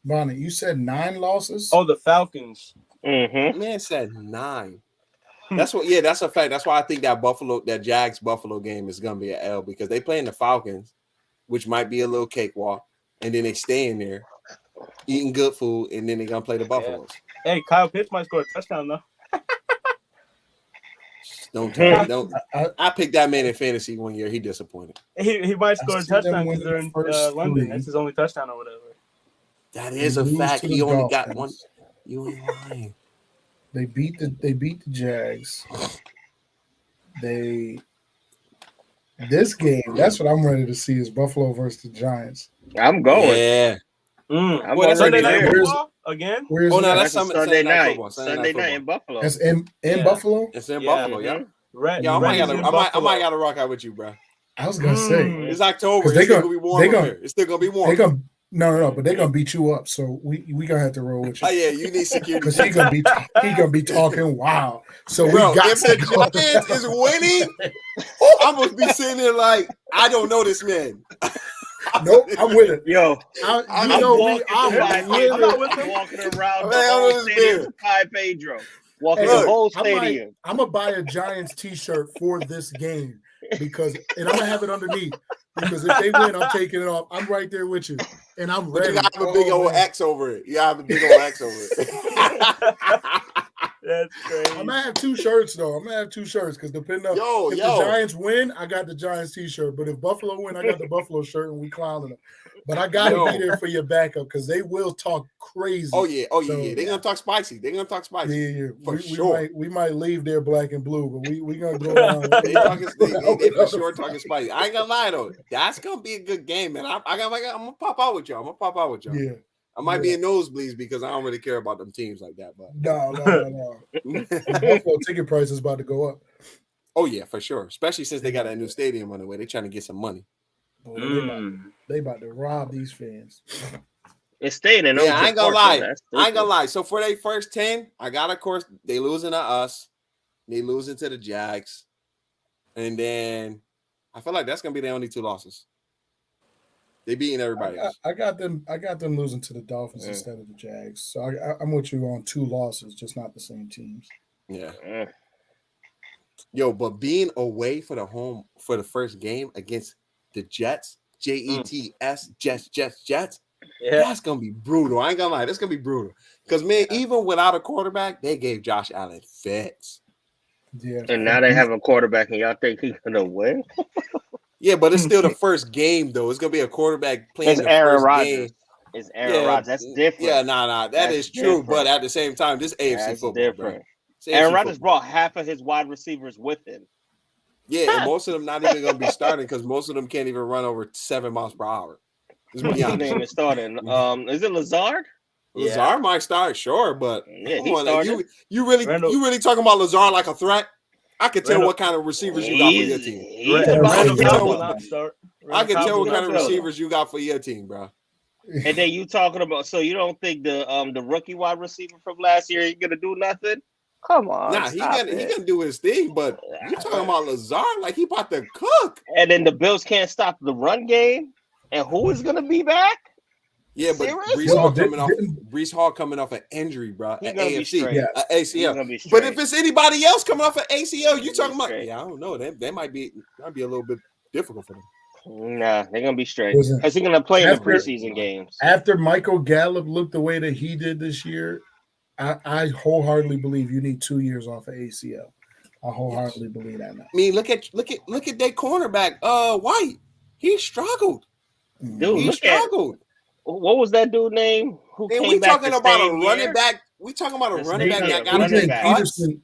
Bonnie, you said 9 losses. Oh, the Falcons. Mhm. man said 9. That's what. Yeah, that's a fact. That's why I think that Jags Buffalo game is gonna be an L because they playing the Falcons, which might be a little cakewalk, and then they stay in there eating good food, and then they're gonna play the Buffaloes. Hey, Kyle Pitts might score a touchdown though. Don't tell me. Don't. I- I picked that man in fantasy one year. He disappointed. He might score a see them touchdown win because they're in the first London. 3. That's his only touchdown or whatever. That is a Lose fact. to He the only got Dolphins. one. You ain't lying. They beat the Jags. This game, that's what I'm ready to see is Buffalo versus the Giants. I'm going. Yeah. I'm Well, that's already Sunday night there. Where's- football again. Where's Oh no, that? that's That's a Sunday Sunday night. football. Sunday night in Buffalo. That's in Yeah. Buffalo. It's in Yeah. Buffalo. Yeah. Red. Yeah, I Red is might in gotta Buffalo. rock out with you, bro. I was gonna say It's October. 'Cause It's they still gonna- gonna be warm they up gonna- here. It's still gonna be warm. they gonna no, but they're gonna beat you up. So we gonna have to roll with Oh you yeah, you need security. because he gonna be talking wild. So we Bro, got if the to go. Giants is winning, I'm gonna be sitting there like I don't know this man. Nope, I'm with it. Yo, I'm I'm with walking I'm not with I'm him. walking around Man, the I whole know this stadium man. with Pi Pedro. Walking the whole stadium. I'm gonna buy a Giants T-shirt for this game and I'm gonna have it underneath because if they win, I'm taking it off. I'm right there with you, and I'm ready. You have a big old X over it. You have a big old X over it. That's crazy. I'm gonna have 2 shirts though. I'm gonna have 2 shirts because depending on if the Giants win, I got the Giants T-shirt. But if Buffalo win, I got the Buffalo shirt, and we clowning them. But I gotta be there for your backup because they will talk crazy. Oh yeah. They're gonna talk spicy. Yeah. For sure. We might leave there black and blue, but we gonna go down. they for sure talking spicy. I ain't gonna lie though. That's gonna be a good game, man. I'm gonna pop out with y'all. Yeah. I might be in nosebleeds because I don't really care about them teams like that. But no. Buffalo ticket price is about to go up. Oh yeah, for sure. Especially since they got a new stadium on the way. They're trying to get some money. They about to rob these fans. It's staying in. I ain't gonna lie. So for their first 10, of course, they losing to us. They losing to the Jags. And then I feel like that's gonna be their only 2 losses. They beating everybody else. I got them losing to the Dolphins instead of the Jags. So I'm with you on 2 losses, just not the same teams. Yeah. Yo, but being away for the first game against the Jets, Jets, Jets. Yeah. That's gonna be brutal. I ain't gonna lie, that's gonna be brutal. Because man, even without a quarterback, they gave Josh Allen fits. Yeah. And now they have a quarterback, and y'all think he's gonna win? Yeah, but it's still the first game, though. It's gonna be a quarterback playing the Aaron first Rodgers. game. It's Aaron Rodgers. That's different. Yeah, that is true. Different. But at the same time, this AFC football, different. Aaron Rodgers brought half of his wide receivers with him. Yeah, and most of them not even gonna be starting because most of them can't even run over 7 miles per hour. His name is starting. Is it Lazard? Lazard might start, sure, but yeah, come on, you really talking about Lazard like a threat? I can tell what kind of receivers you got for your team. I can tell what kind of receivers you got for your team, bro. And then you talking about, so you don't think the rookie wide receiver from last year ain't gonna do nothing? Come on. Nah, he gonna do his thing, but you talking about Lazard like he about to cook. And then the Bills can't stop the run game. And who is gonna be back? Yeah, but Breece Hall coming off an injury, bro. An AFC, ACL. But if it's anybody else coming off an ACL, you talking about? Yeah, I don't know. That might be a little bit difficult for them. Nah, they're gonna be straight. Because he's gonna play in the preseason games. After Michael Gallup looked the way that he did this year, I wholeheartedly believe you need 2 years off of ACL. I wholeheartedly believe that now. I mean, look at their cornerback, White. He struggled. Dude, he struggled. What was that dude name? We talking about a running back. We talking about a running back that got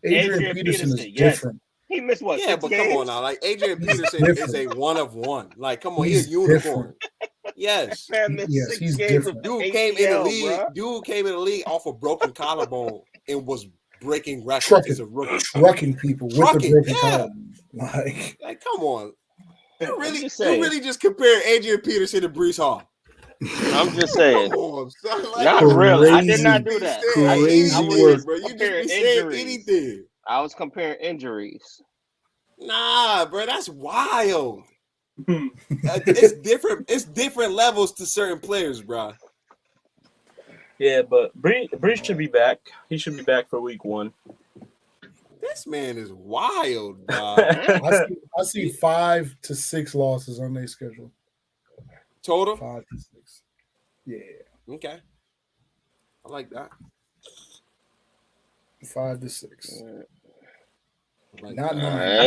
Adrian Peterson is different. He missed what? Yeah, but come on now. Like Adrian Peterson is a one of one. Like, come on, he's a unicorn. Yes. He's different. Dude came in the league off a broken collarbone and was breaking records as a rookie. Trucking people with the broken collarbone. Like, come on. You really just compare Adrian Peterson to Breece Hall. I'm just saying. Not really. I did not do that. I was comparing injuries. Nah, bro, that's wild. It's different. It's different levels to certain players, bro. Yeah, but Breece should be back. He should be back for week 1. This man is wild, bro. I see 5 to 6 losses on their schedule. Total? 5 to 6. Yeah. Okay. I like that. 5 to 6. I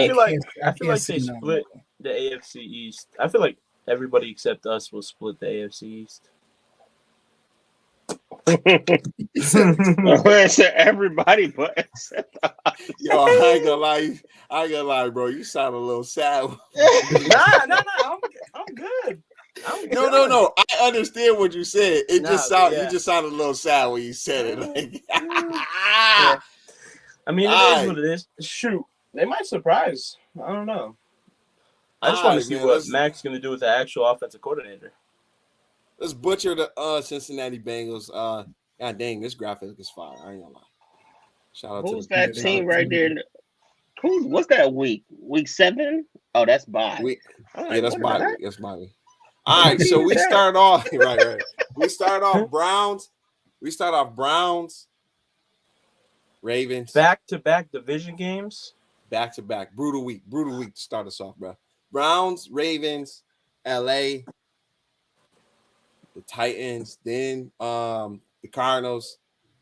feel like they split the AFC East. I feel like everybody except us will split the AFC East. Everybody but except us. Yo, I ain't gonna lie, bro. You sound a little sad. Nah. I'm good. No. I understand what you said. You just sounded a little sad when you said it. Like, yeah. I mean, it is what it is. Shoot, they might surprise. I don't know. I just want to see what Mac's going to do with the actual offensive coordinator. Let's butcher the Cincinnati Bengals. God dang, this graphic is fire. I ain't gonna lie. Shout out Who's to that team right there? What's that week? Week 7? Oh, that's bye. That's bye. That's bye. All right, so we start off right. We start off Browns. Ravens. Back-to-back division games. Back-to-back. Brutal week to start us off, bro. Browns, Ravens, LA, the Titans, then the Cardinals,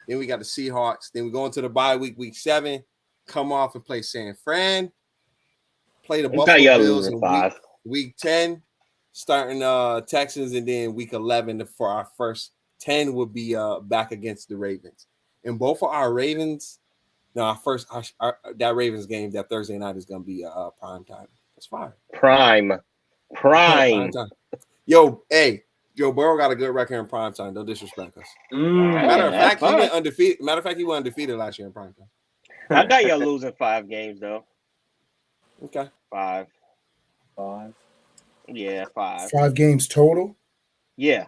then we got the Seahawks, then we go into the bye week 7, come off and play San Fran, play the Buffalo Bills in week 10, starting Texans, and then week 11 for our first 10 would be back against the Ravens. And both of our Ravens, that Ravens game that Thursday night is gonna be prime time. That's fine. Prime time. Yo, hey, Joe Burrow got a good record in prime time. Don't disrespect us. Matter of fact, he went undefeated. He went undefeated last year in prime time. I got y'all losing 5 games though. Okay. 5. Yeah, 5. 5 games total. Yeah.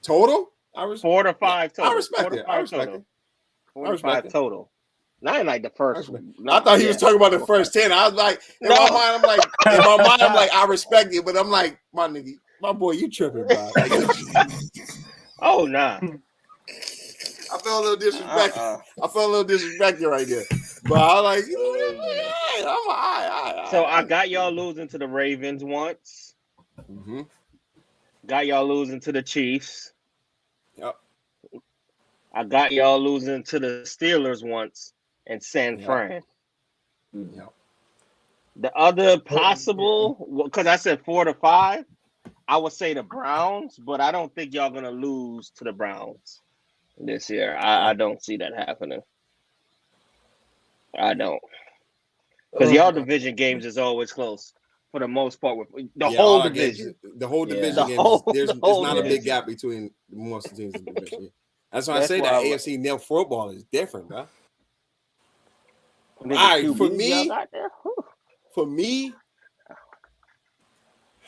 Total? 4 to 5 total. I respect it. 4 to 5 total. Not like the first one. I thought he was talking about the first 10. I was like, in my mind, I'm like, I respect it, but I'm like, my nigga, my boy, you tripping, bro. Like, oh, nah. I felt a little disrespectful. I felt a little disrespected right there. But I was like, I'm all right. So I got y'all losing to the Ravens once. Mm-hmm. Got y'all losing to the Chiefs. Yep. I got y'all losing to the Steelers once and San Fran. Yep. The other possible, because I said 4 to 5, I would say the Browns, but I don't think y'all gonna lose to the Browns this year. I don't see that happening. I don't, because y'all division games is always close for the most part with the whole division. The whole division games. There's not a big gap between most of the teams in the division. That's why I say that AFC Nil football is different, bro. All right, for me,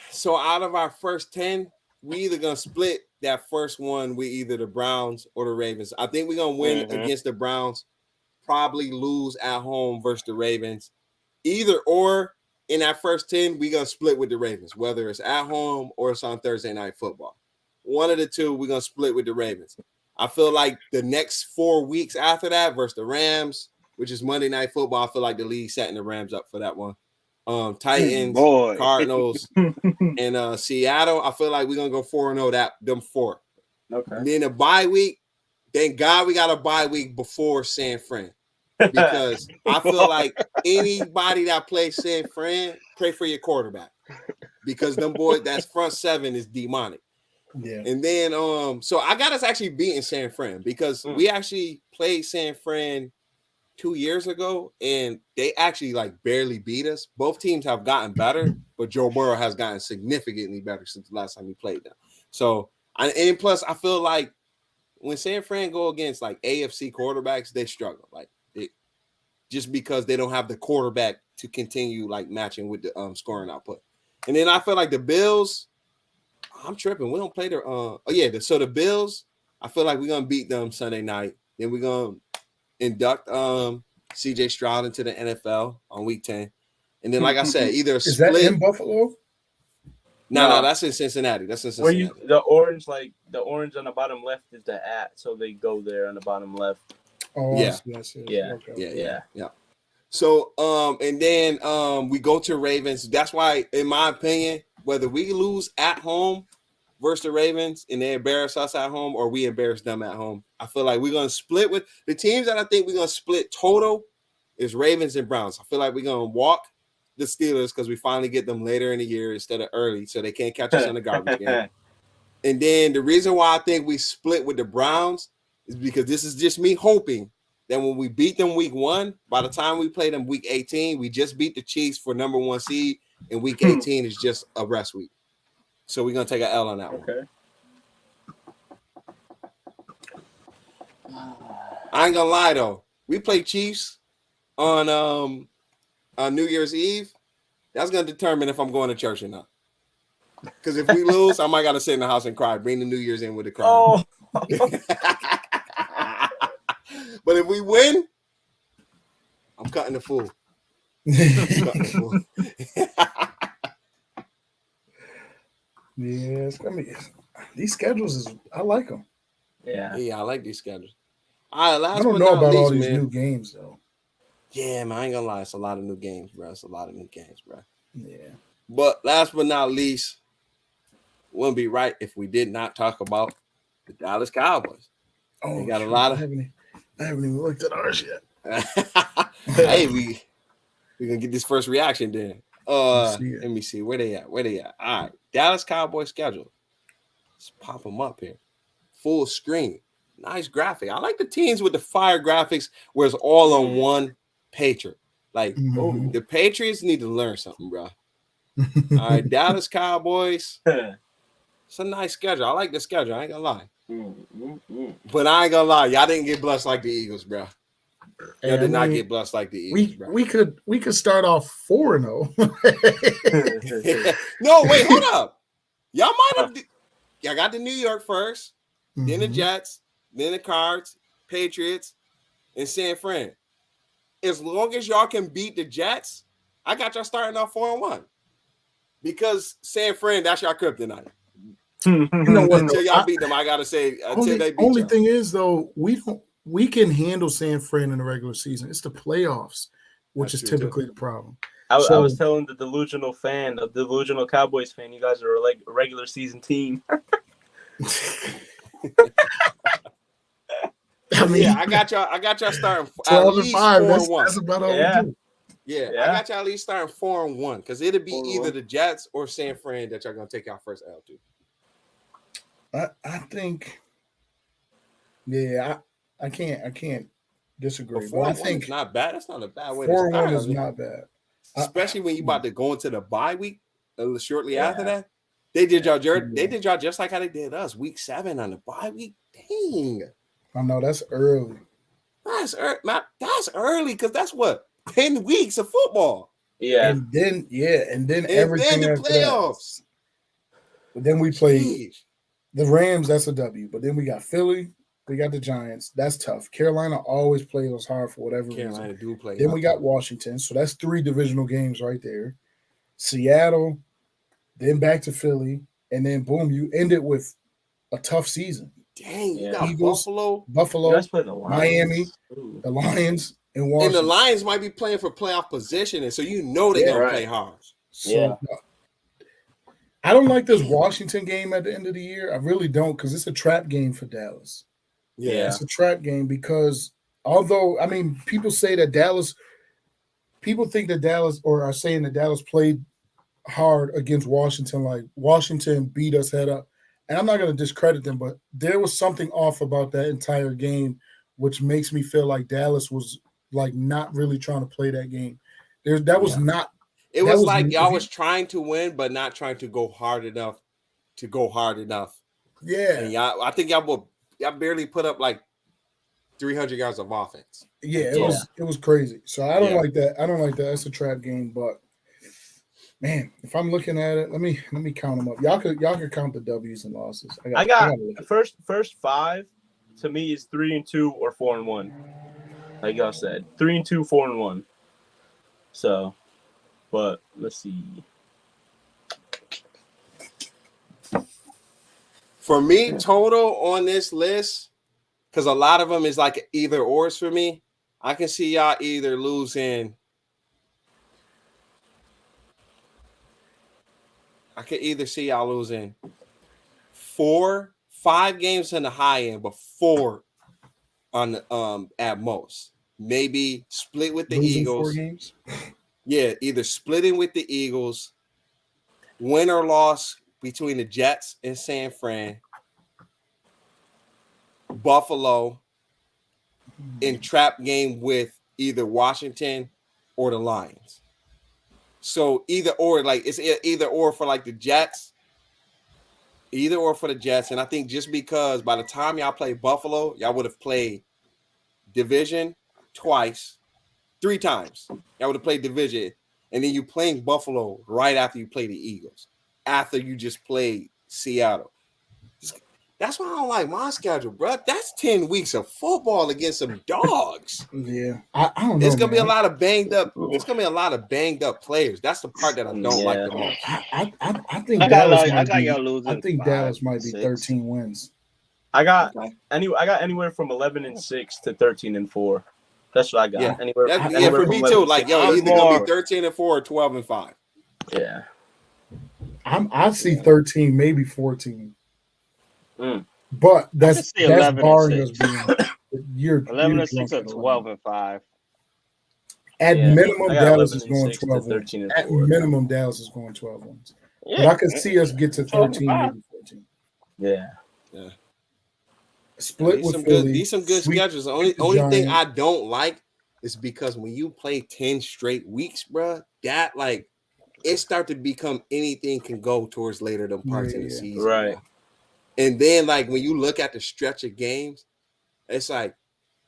so out of our first 10, we either gonna split that first one with either the Browns or the Ravens. I think we're gonna win against the Browns, probably lose at home versus the Ravens. Either or in that first 10, we're gonna split with the Ravens, whether it's at home or it's on Thursday Night Football. One of the two, we're gonna split with the Ravens. I feel like the next 4 weeks after that versus the Rams, which is Monday Night Football, I feel like the league setting the Rams up for that one. Titans, Cardinals, and Seattle. I feel like we're gonna go 4-0 them 4. Okay. And then a bye week. Thank God we got a bye week before San Fran, because I feel like anybody that plays San Fran, pray for your quarterback, because them boys, that's front 7 is demonic. Yeah. And then so I got us actually beating San Fran, because we actually played San Fran 2 years ago, and they actually like barely beat us. Both teams have gotten better, but Joe Burrow has gotten significantly better since the last time he played them. So, and plus, I feel like when San Fran go against like AFC quarterbacks, they struggle, like just because they don't have the quarterback to continue like matching with the scoring output. And then I feel like the Bills, I'm tripping. We don't play their so the Bills, I feel like we're gonna beat them Sunday night. Then we're gonna induct CJ Stroud into the NFL on week 10. And then, like I said, either is that in Buffalo? No, that's in Cincinnati. That's in Cincinnati. Where the orange on the bottom left is the @ so they go there on the bottom left. Oh, yeah. Yeah. Okay. Yeah. So and then we go to Ravens. That's why, in my opinion, whether we lose at home versus the Ravens and they embarrass us at home, or we embarrass them at home, I feel like we're gonna split with the teams that I think we're gonna split total is Ravens and Browns. I feel like we're gonna walk the Steelers because we finally get them later in the year instead of early, so they can't catch us in the garbage game. And then the reason why I think we split with the Browns is because this is just me hoping that when we beat them week 1, by the time we play them week 18, we just beat the Chiefs for number 1 seed, and week 18 is just a rest week. So we're gonna take an L on that one. Okay. I ain't gonna lie though. We play Chiefs on New Year's Eve. That's gonna determine if I'm going to church or not. Because if we lose, I might gotta sit in the house and cry. Bring the New Year's in with the cry. Oh. But if we win, I'm cutting the fool. Yes, I mean, these schedules I like them. Yeah, I like these schedules. All right, last I don't but know not about all least, these man. new games though. Yeah, man, I ain't gonna lie. It's a lot of new games, bro. It's a lot of new games, bro. Yeah. But last but not least, wouldn't be right if we did not talk about the Dallas Cowboys. Oh, they got a lot of. I haven't even looked at ours yet. Hey, we're gonna get this first reaction then. Let me see where they at. All right, Dallas Cowboys schedule. Let's pop them up here. Full screen. Nice graphic. I like the teams with the fire graphics where it's all on one picture. Like, the Patriots need to learn something, bro. All right, Dallas Cowboys. It's a nice schedule. I like the schedule. I ain't gonna lie. But I ain't gonna lie, y'all didn't get blessed like the Eagles, bro. Y'all did not get blessed like the Eagles, bro. We could start off 4-0. No, wait, hold up. Y'all might have. Y'all got the New York first, then the Jets, then the Cards, Patriots, and San Fran. As long as y'all can beat the Jets, I got y'all starting off 4-1. Because San Fran, that's y'all kryptonite. You know what? Until y'all beat them, I gotta say, until they beat only y'all. thing is though, we can handle San Fran in the regular season. It's the playoffs, which is typically the problem. I was telling the delusional Cowboys fan, you guys are like a regular season team. I mean, I got y'all starting 12-5. That's about all we do. Yeah, I got y'all at least starting 4-1 because it'll be either the Jets or San Fran that y'all gonna take out first L to. I think, yeah, I can't disagree. But I think it's not bad. That's not a bad way to start. 4-1 is not bad, especially when you about to go into the bye week shortly after that. They did y'all. They did y'all just like how they did us. Week 7 on the bye week. Dang. I know that's early. That's early because that's what 10 weeks of football. Yeah, and then everything then the after playoffs. That. But then we play the Rams. That's a W. But then we got Philly. We got the Giants. That's tough. Carolina always plays us hard for whatever reason. Do play. Then we got Washington. So that's 3 divisional games right there. Seattle. Then back to Philly, and then boom, you end it with a tough season. Dang, you got Eagles, Buffalo, you guys play the Miami, the Lions, and Washington. And the Lions might be playing for playoff position, and so you know they're gonna play hard. So, I don't like this Washington game at the end of the year. I really don't, because it's a trap game for Dallas. Yeah, it's a trap game because although people say that Dallas, people think that Dallas or are saying that Dallas played hard against Washington, like Washington beat us head up, and I'm not going to discredit them, but there was something off about that entire game, which makes me feel like Dallas was like not really trying to play that game. That was not. It was like y'all was trying to win, but not trying to go hard enough to go hard enough. Yeah, and I think y'all barely put up like 300 yards of offense. Yeah, it was crazy. So I don't like that. I don't like that. It's a trap game, but. Man, if I'm looking at it, let me count them up. Y'all could count the W's and losses. I got first 5 to me is 3-2 or 4-1. Like y'all said, 3-2, 4-1. So, but let's see. For me, total on this list, because a lot of them is like either ors for me. I can see y'all either losing. I could either see y'all losing 4, 5 games in the high end, but 4 on the, at most. Maybe split with the Eagles. 4 games? Yeah, either splitting with the Eagles, win or loss between the Jets and San Fran, Buffalo, in trap game with either Washington or the Lions. So either or, like it's either or for like the Jets, either or for the Jets. And I think just because by the time y'all play Buffalo, y'all would have played division twice, 3 times. Y'all would have played division, and then you playing Buffalo right after you play the Eagles, after you just played Seattle. That's why I don't like my schedule, bro. That's 10 weeks of football against some dogs. Yeah, I don't know. It's gonna be a lot of banged up. It's gonna be a lot of banged up players. That's the part that I don't like the most. I think Dallas might be 13 wins. I got anywhere from 11-6 to 13-4. That's what I got. Yeah, Anywhere for me too. Like, yo, either gonna be 13-4 or 12-5. Yeah. I see 13, maybe 14. But that's barring us being 11-6 or 12-5. At minimum, Dallas is going 12 wins. At minimum, Dallas is going 12 wins. Yeah. But I could see us get to 13, maybe 14. Yeah. Split with Philly. These some good schedules. The only thing I don't like is because when you play 10 straight weeks, bro, that like it start to become anything can go towards later than parts in the season. Right. Bro. And then like when you look at the stretch of games, it's like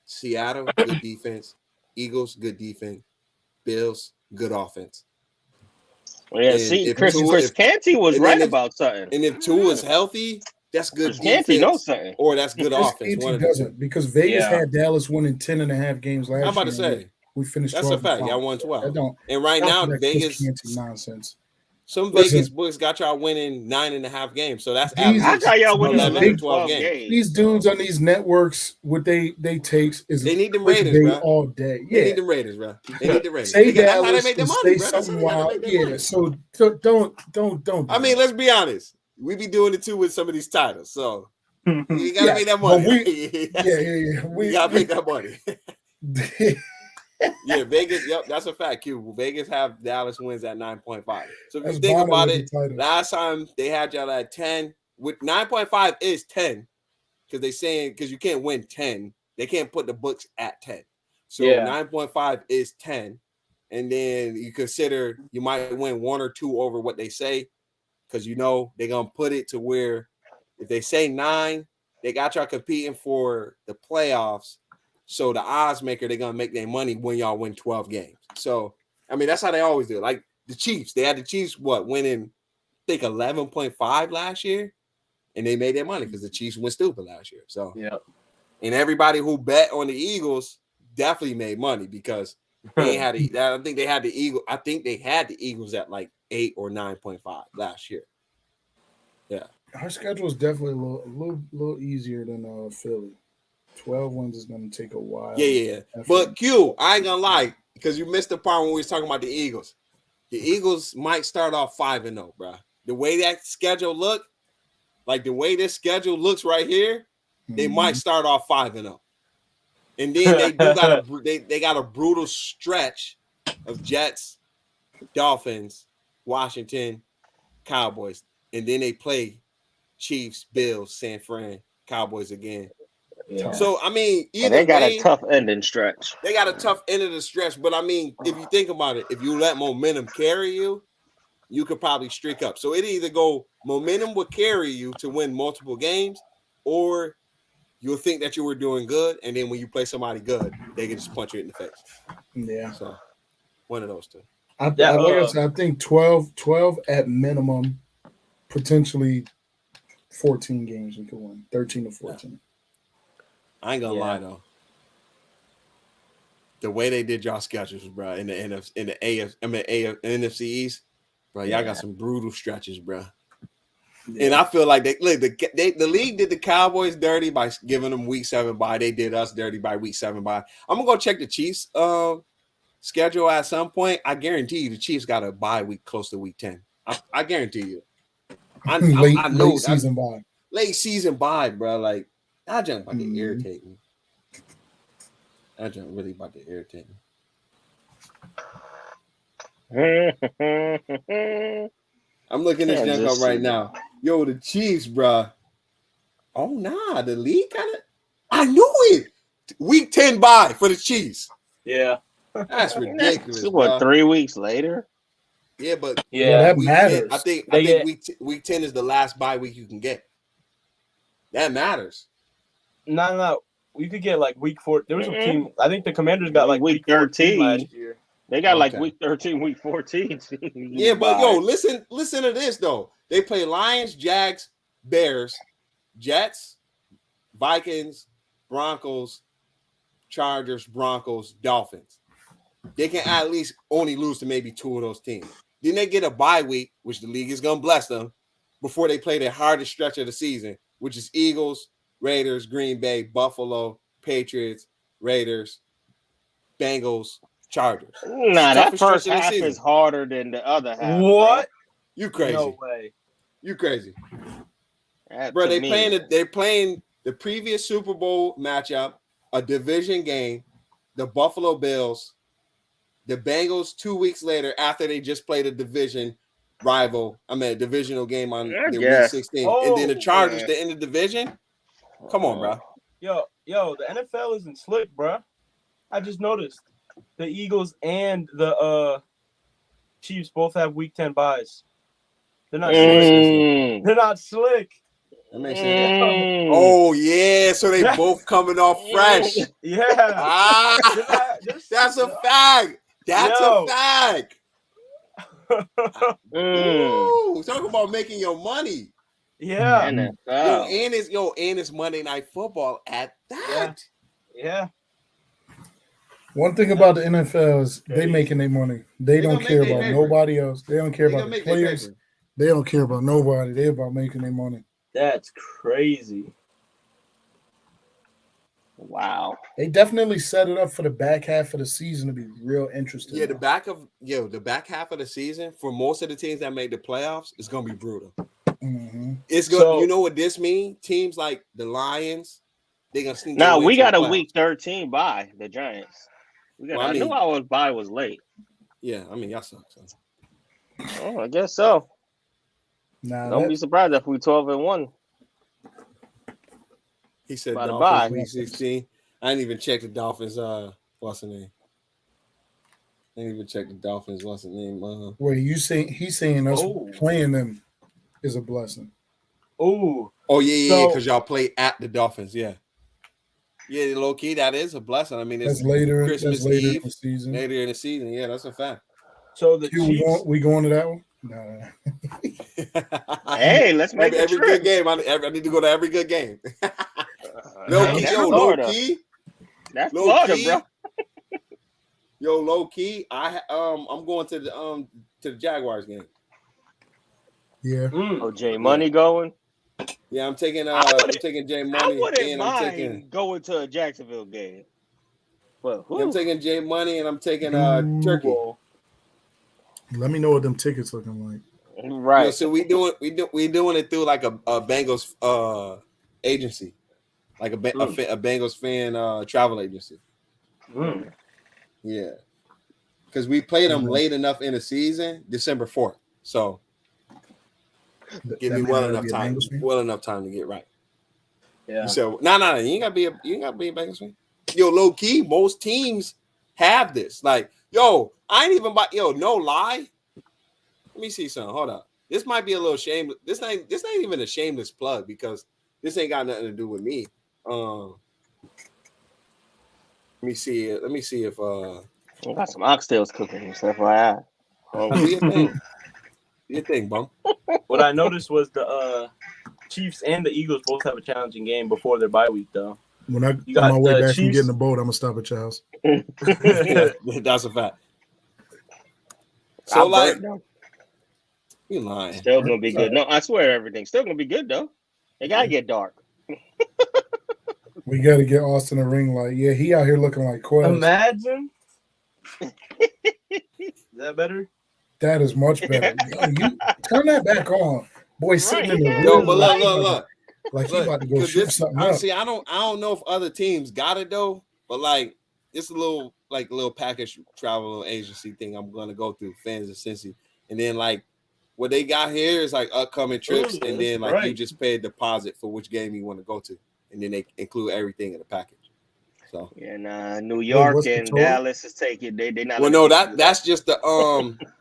Seattle, good defense, Eagles, good defense, Bills, good offense. Well, yeah, see, Chris Canty was right about something. And if Tua is healthy, that's good defense. Canty knows something. Or that's good offense. Canty doesn't, because Vegas had Dallas winning 10.5 games last year. I'm about to say. We finished 12. That's a fact. Y'all won 12. And right now, Vegas nonsense. Some Vegas books got y'all winning 9.5 games. So that's I got y'all winning 11 12 games. These dudes on these networks, what they takes is they need them Raiders, bro. All day. Yeah. They need them Raiders, bro. They need the Raiders. Say that's Dallas, how they make their money, bro. Something wild. Yeah. So don't. I mean, let's be honest. We be doing it too with some of these titles. So you gotta make that money. We gotta make that money. Yeah, Vegas. Yep, that's a fact. Q. Vegas have Dallas wins at 9.5. So if you think about it, last time they had y'all at 10. With 9.5 is 10 because you can't win 10. They can't put the books at 10. So 9.5 is 10, and then you consider you might win 1 or 2 over what they say because they're gonna put it to where if they say 9, they got y'all competing for the playoffs. So the odds maker, they're gonna make their money when y'all win 12 games. So I mean, that's how they always do it. Like the Chiefs, they had the Chiefs winning, I think 11.5 last year, and they made their money because the Chiefs went stupid last year. So and everybody who bet on the Eagles definitely made money because they had. I think they had the Eagles. I think they had the Eagles at like 8 or 9.5 last year. Yeah, our schedule is definitely a little easier than Philly. 12 wins is going to take a while. Yeah. But Q, I ain't gonna lie, because you missed the part when we was talking about the Eagles. The Eagles might start off 5-0, bro. The way that schedule look, like the way this schedule looks right here, they might start off 5-0. And then they got a brutal stretch of Jets, Dolphins, Washington, Cowboys, and then they play Chiefs, Bills, San Fran, Cowboys again. Yeah. So I mean, they got a tough ending stretch. They got a tough end of the stretch, but I mean, if you think about it, if you let momentum carry you, you could probably streak up. So it either go momentum will carry you to win multiple games, or you'll think that you were doing good, and then when you play somebody good, they can just punch you in the face. Yeah. So one of those two. I think 12 at minimum, potentially 14 games we could win, 13 to 14. Yeah. I ain't gonna lie though. The way they did y'all schedules, bro, in the NFC East, bro, y'all got some brutal stretches, bro. Yeah. And I feel like the league did the Cowboys dirty by giving them week 7 bye. They did us dirty by week 7 bye. I'm gonna go check the Chiefs schedule at some point. I guarantee you the Chiefs got a bye week close to week 10. I guarantee you. I know late season bye. Late season bye, bro. Like that junk about to irritate me. That junk really about to irritate me. I'm looking this junk up right now. Yo, the Chiefs, bro. Oh nah, the league kind of. I knew it. Week 10 bye for the Chiefs. Yeah, that's ridiculous. What, 3 weeks later? Yeah, but that matters. 10, I think week 10 is the last bye week you can get. That matters. No. You could get like week 4. There was a team. I think the Commanders got like week 13 last year. They got like week 13, week 14. Yeah, but yo, listen to this though. They play Lions, Jags, Bears, Jets, Vikings, Broncos, Chargers, Broncos, Dolphins. They can at least only lose to maybe 2 of those teams. Then they get a bye week, which the league is gonna bless them, before they play their hardest stretch of the season, which is Eagles, Raiders, Green Bay, Buffalo, Patriots, Raiders, Bengals, Chargers. Nah, that first half is harder than the other half. What? Bro. You crazy? No way. You crazy? Bro, they're playing the previous Super Bowl matchup, a division game, the Buffalo Bills, the Bengals 2 weeks later after they just played a divisional game on the week 16, and then the Chargers to end the division. Come on, bro. Yo, the NFL isn't slick, bro. I just noticed the Eagles and the Chiefs both have Week 10 buys. They're not slick. They're not slick. That makes sense. Oh yeah, so they both coming off fresh. Yeah. That's a fact. That's a fact. Ooh, talk about making your money. Yeah. And it's Monday Night Football at that. Yeah. One thing about the NFL is they making their money. They don't care about nobody else. They don't care about the players. They don't care about nobody. They're about making their money. That's crazy. Wow. They definitely set it up for the back half of the season to be real interesting. Yeah, the back half of the season for most of the teams that make the playoffs is gonna be brutal. Mm-hmm. It's good. So, you know what this means? Teams like the Lions, they're gonna sneak. Now we got a week 13 bye the Giants. I knew our bye was late. Yeah, I mean y'all suck. So. Oh, I guess so. Don't be surprised if we 12-1. He said Dolphins week 16. I didn't even check the Dolphins. What's the name? I didn't even check the Dolphins. What's the name? Wait, he's saying us playing them is a blessing. Oh yeah, because y'all play at the Dolphins. Yeah, low key, that is a blessing. I mean, it's Christmas Eve, in the season. Later in the season, yeah, that's a fact. So the Chiefs, we going to that one? No. Hey, let's make every good game. I need to go to every good game. Low key. That's Florida, bro. Yo, low key. I'm going to the Jaguars game. Yeah. Oh, J Money going. Yeah, I'm taking J Money. I wouldn't mind going to a Jacksonville game. Well, I'm taking J Money and I'm taking Turkey. Let me know what them tickets looking like. Right. Yeah, so we doing it through like a Bengals agency, like a Bengals fan travel agency. Yeah, because we played them late enough in the season, December 4th. So give me well enough time to get right. Yeah. So no, you ain't gotta be a Bengals fan. Yo, low key, most teams have this. Like, yo, I ain't even no lie. Let me see something. Hold up. This might be a little shameless. This ain't even a shameless plug because this ain't got nothing to do with me. Let me see if I got some oxtails cooking and stuff like that. Do your thing, bum. What I noticed was the Chiefs and the Eagles both have a challenging game before their bye week, though. When I on my way back from getting the boat, I'm gonna stop at your house. That's a fact. So like, you lying? Still gonna be good. No, I swear everything's still gonna be good though. It gotta get dark. We gotta get Austin a ring light. Yeah, he out here looking like Quest. Imagine. Is that better? That is much better. You turn that back on, boy. Sitting in the room. Yo, but look. Like he about to go shoot something up. See, I don't know if other teams got it though, but like it's a little package travel agency thing I'm gonna go through, fans of Cincy, and then like what they got here is like upcoming trips, and then like you just pay a deposit for which game you want to go to, and then they include everything in the package. So and New York and Dallas is taking they not. Well, no, that's just the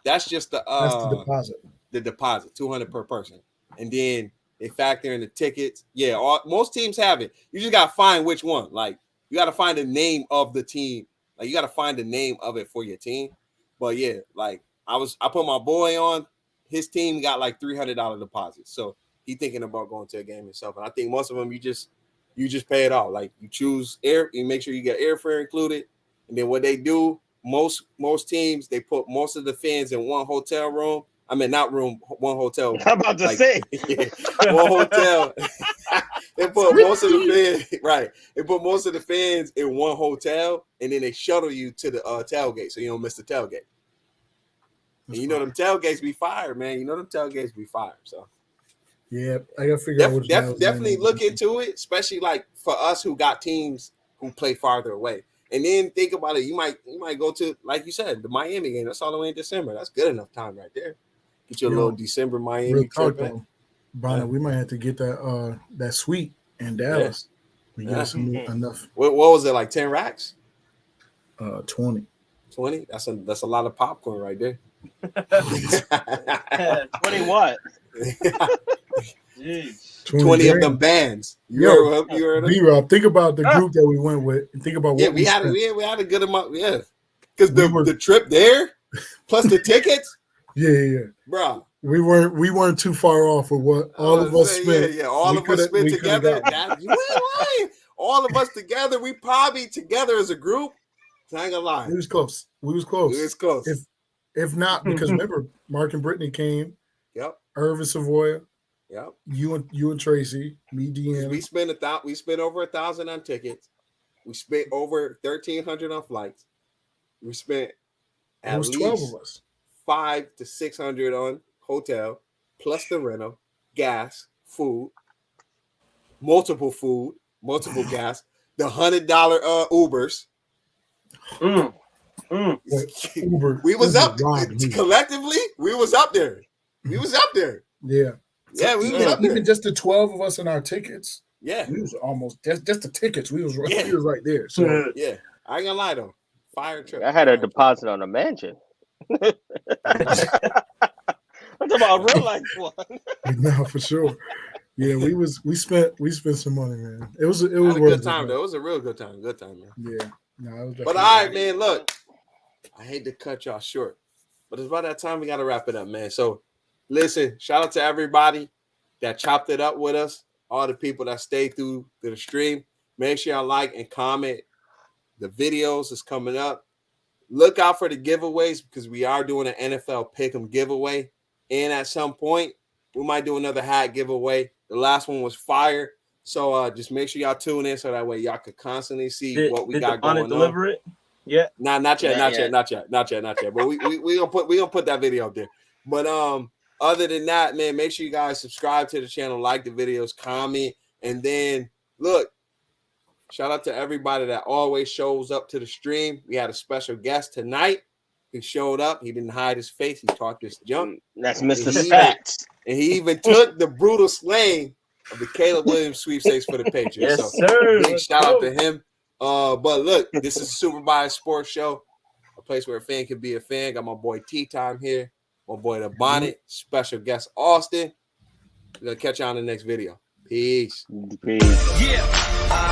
that's the deposit. The deposit, $200 per person, and then they factor in the tickets. Yeah, most teams have it. You just gotta find which one. Like you gotta find the name of the team. Like you gotta find the name of it for your team. But yeah, like I put my boy on. His team got like $300 deposit, so he thinking about going to a game himself. And I think most of them you just pay it off. Like you choose you make sure you get airfare included, and then what they do, most teams they put most of the fans in one hotel room. I mean, not room, one hotel. I'm about to say one hotel, They put most of the fans right. They put most of the fans in one hotel, and then they shuttle you to the tailgate, so you don't miss the tailgate. And you know them tailgates be fired, man. You know them tailgates be fired. So yeah, I gotta figure out. Definitely look into it, especially like for us who got teams who play farther away. And then think about it. You might go to, like you said, the Miami game. That's all the way in December. That's good enough time right there. Get you a little December Miami trip. Brian, we might have to get that suite in Dallas. We get us enough. What was it, like 10 racks? 20. 20? That's a lot of popcorn right there. 20 what? 20 of them bands. You heard B-Rob, think about the group that we went with. And think about what we had a good amount. Yeah, because the trip there plus the tickets. Yeah, bro. We weren't too far off with what all of us spent. Yeah, all of us spent together. You ain't lying. All of us together. We probably together as a group. I ain't gonna lie. We was close. If not, because remember, Mark and Brittany came. Yep. Irvin Savoya. Yep. You and Tracy. Me, Deanna. We spent over $1,000 on tickets. We spent over $1,300 on flights. We spent at least 12 of us. $500 to $600 on hotel, plus the rental, gas, food, multiple gas, the $100 Ubers. Uber. We was up collectively. We was up there. Yeah. We was up there. Even just the 12 of us in our tickets. Yeah, we was almost just the tickets. We was right there. So yeah, I ain't gonna lie though. Fire trip. I had a deposit on a mansion. I'm talking about a real life one. No, for sure. Yeah, we spent some money, man. It was a good time though. It was a real good time. Good time, man. Yeah. No, it was. But all right, man. Look, I hate to cut y'all short, but it's about that time we got to wrap it up, man. So, listen, shout out to everybody that chopped it up with us. All the people that stayed through the stream. Make sure y'all like and comment. The videos is coming up. Look out for the giveaways because we are doing an NFL Pick'em giveaway. And at some point, we might do another hat giveaway. The last one was fire. So just make sure y'all tune in so that way y'all could constantly see what we got going on. Deliver it? Yeah. Nah, not yet. But we gonna put that video up there. But other than that, man, make sure you guys subscribe to the channel, like the videos, comment, and then look. Shout out to everybody that always shows up to the stream. We had a special guest tonight. He showed up. He didn't hide his face. He talked this junk. That's Mr. Stats. And he even took the brutal slaying of the Caleb Williams sweepstakes for the Patriots. Yes, sir. Big shout out to him. But look, this is Super Bias Sports Show, a place where a fan can be a fan. Got my boy T-Time here, my boy The Bonnet, special guest Austin. We're going to catch you on the next video. Peace. Yeah.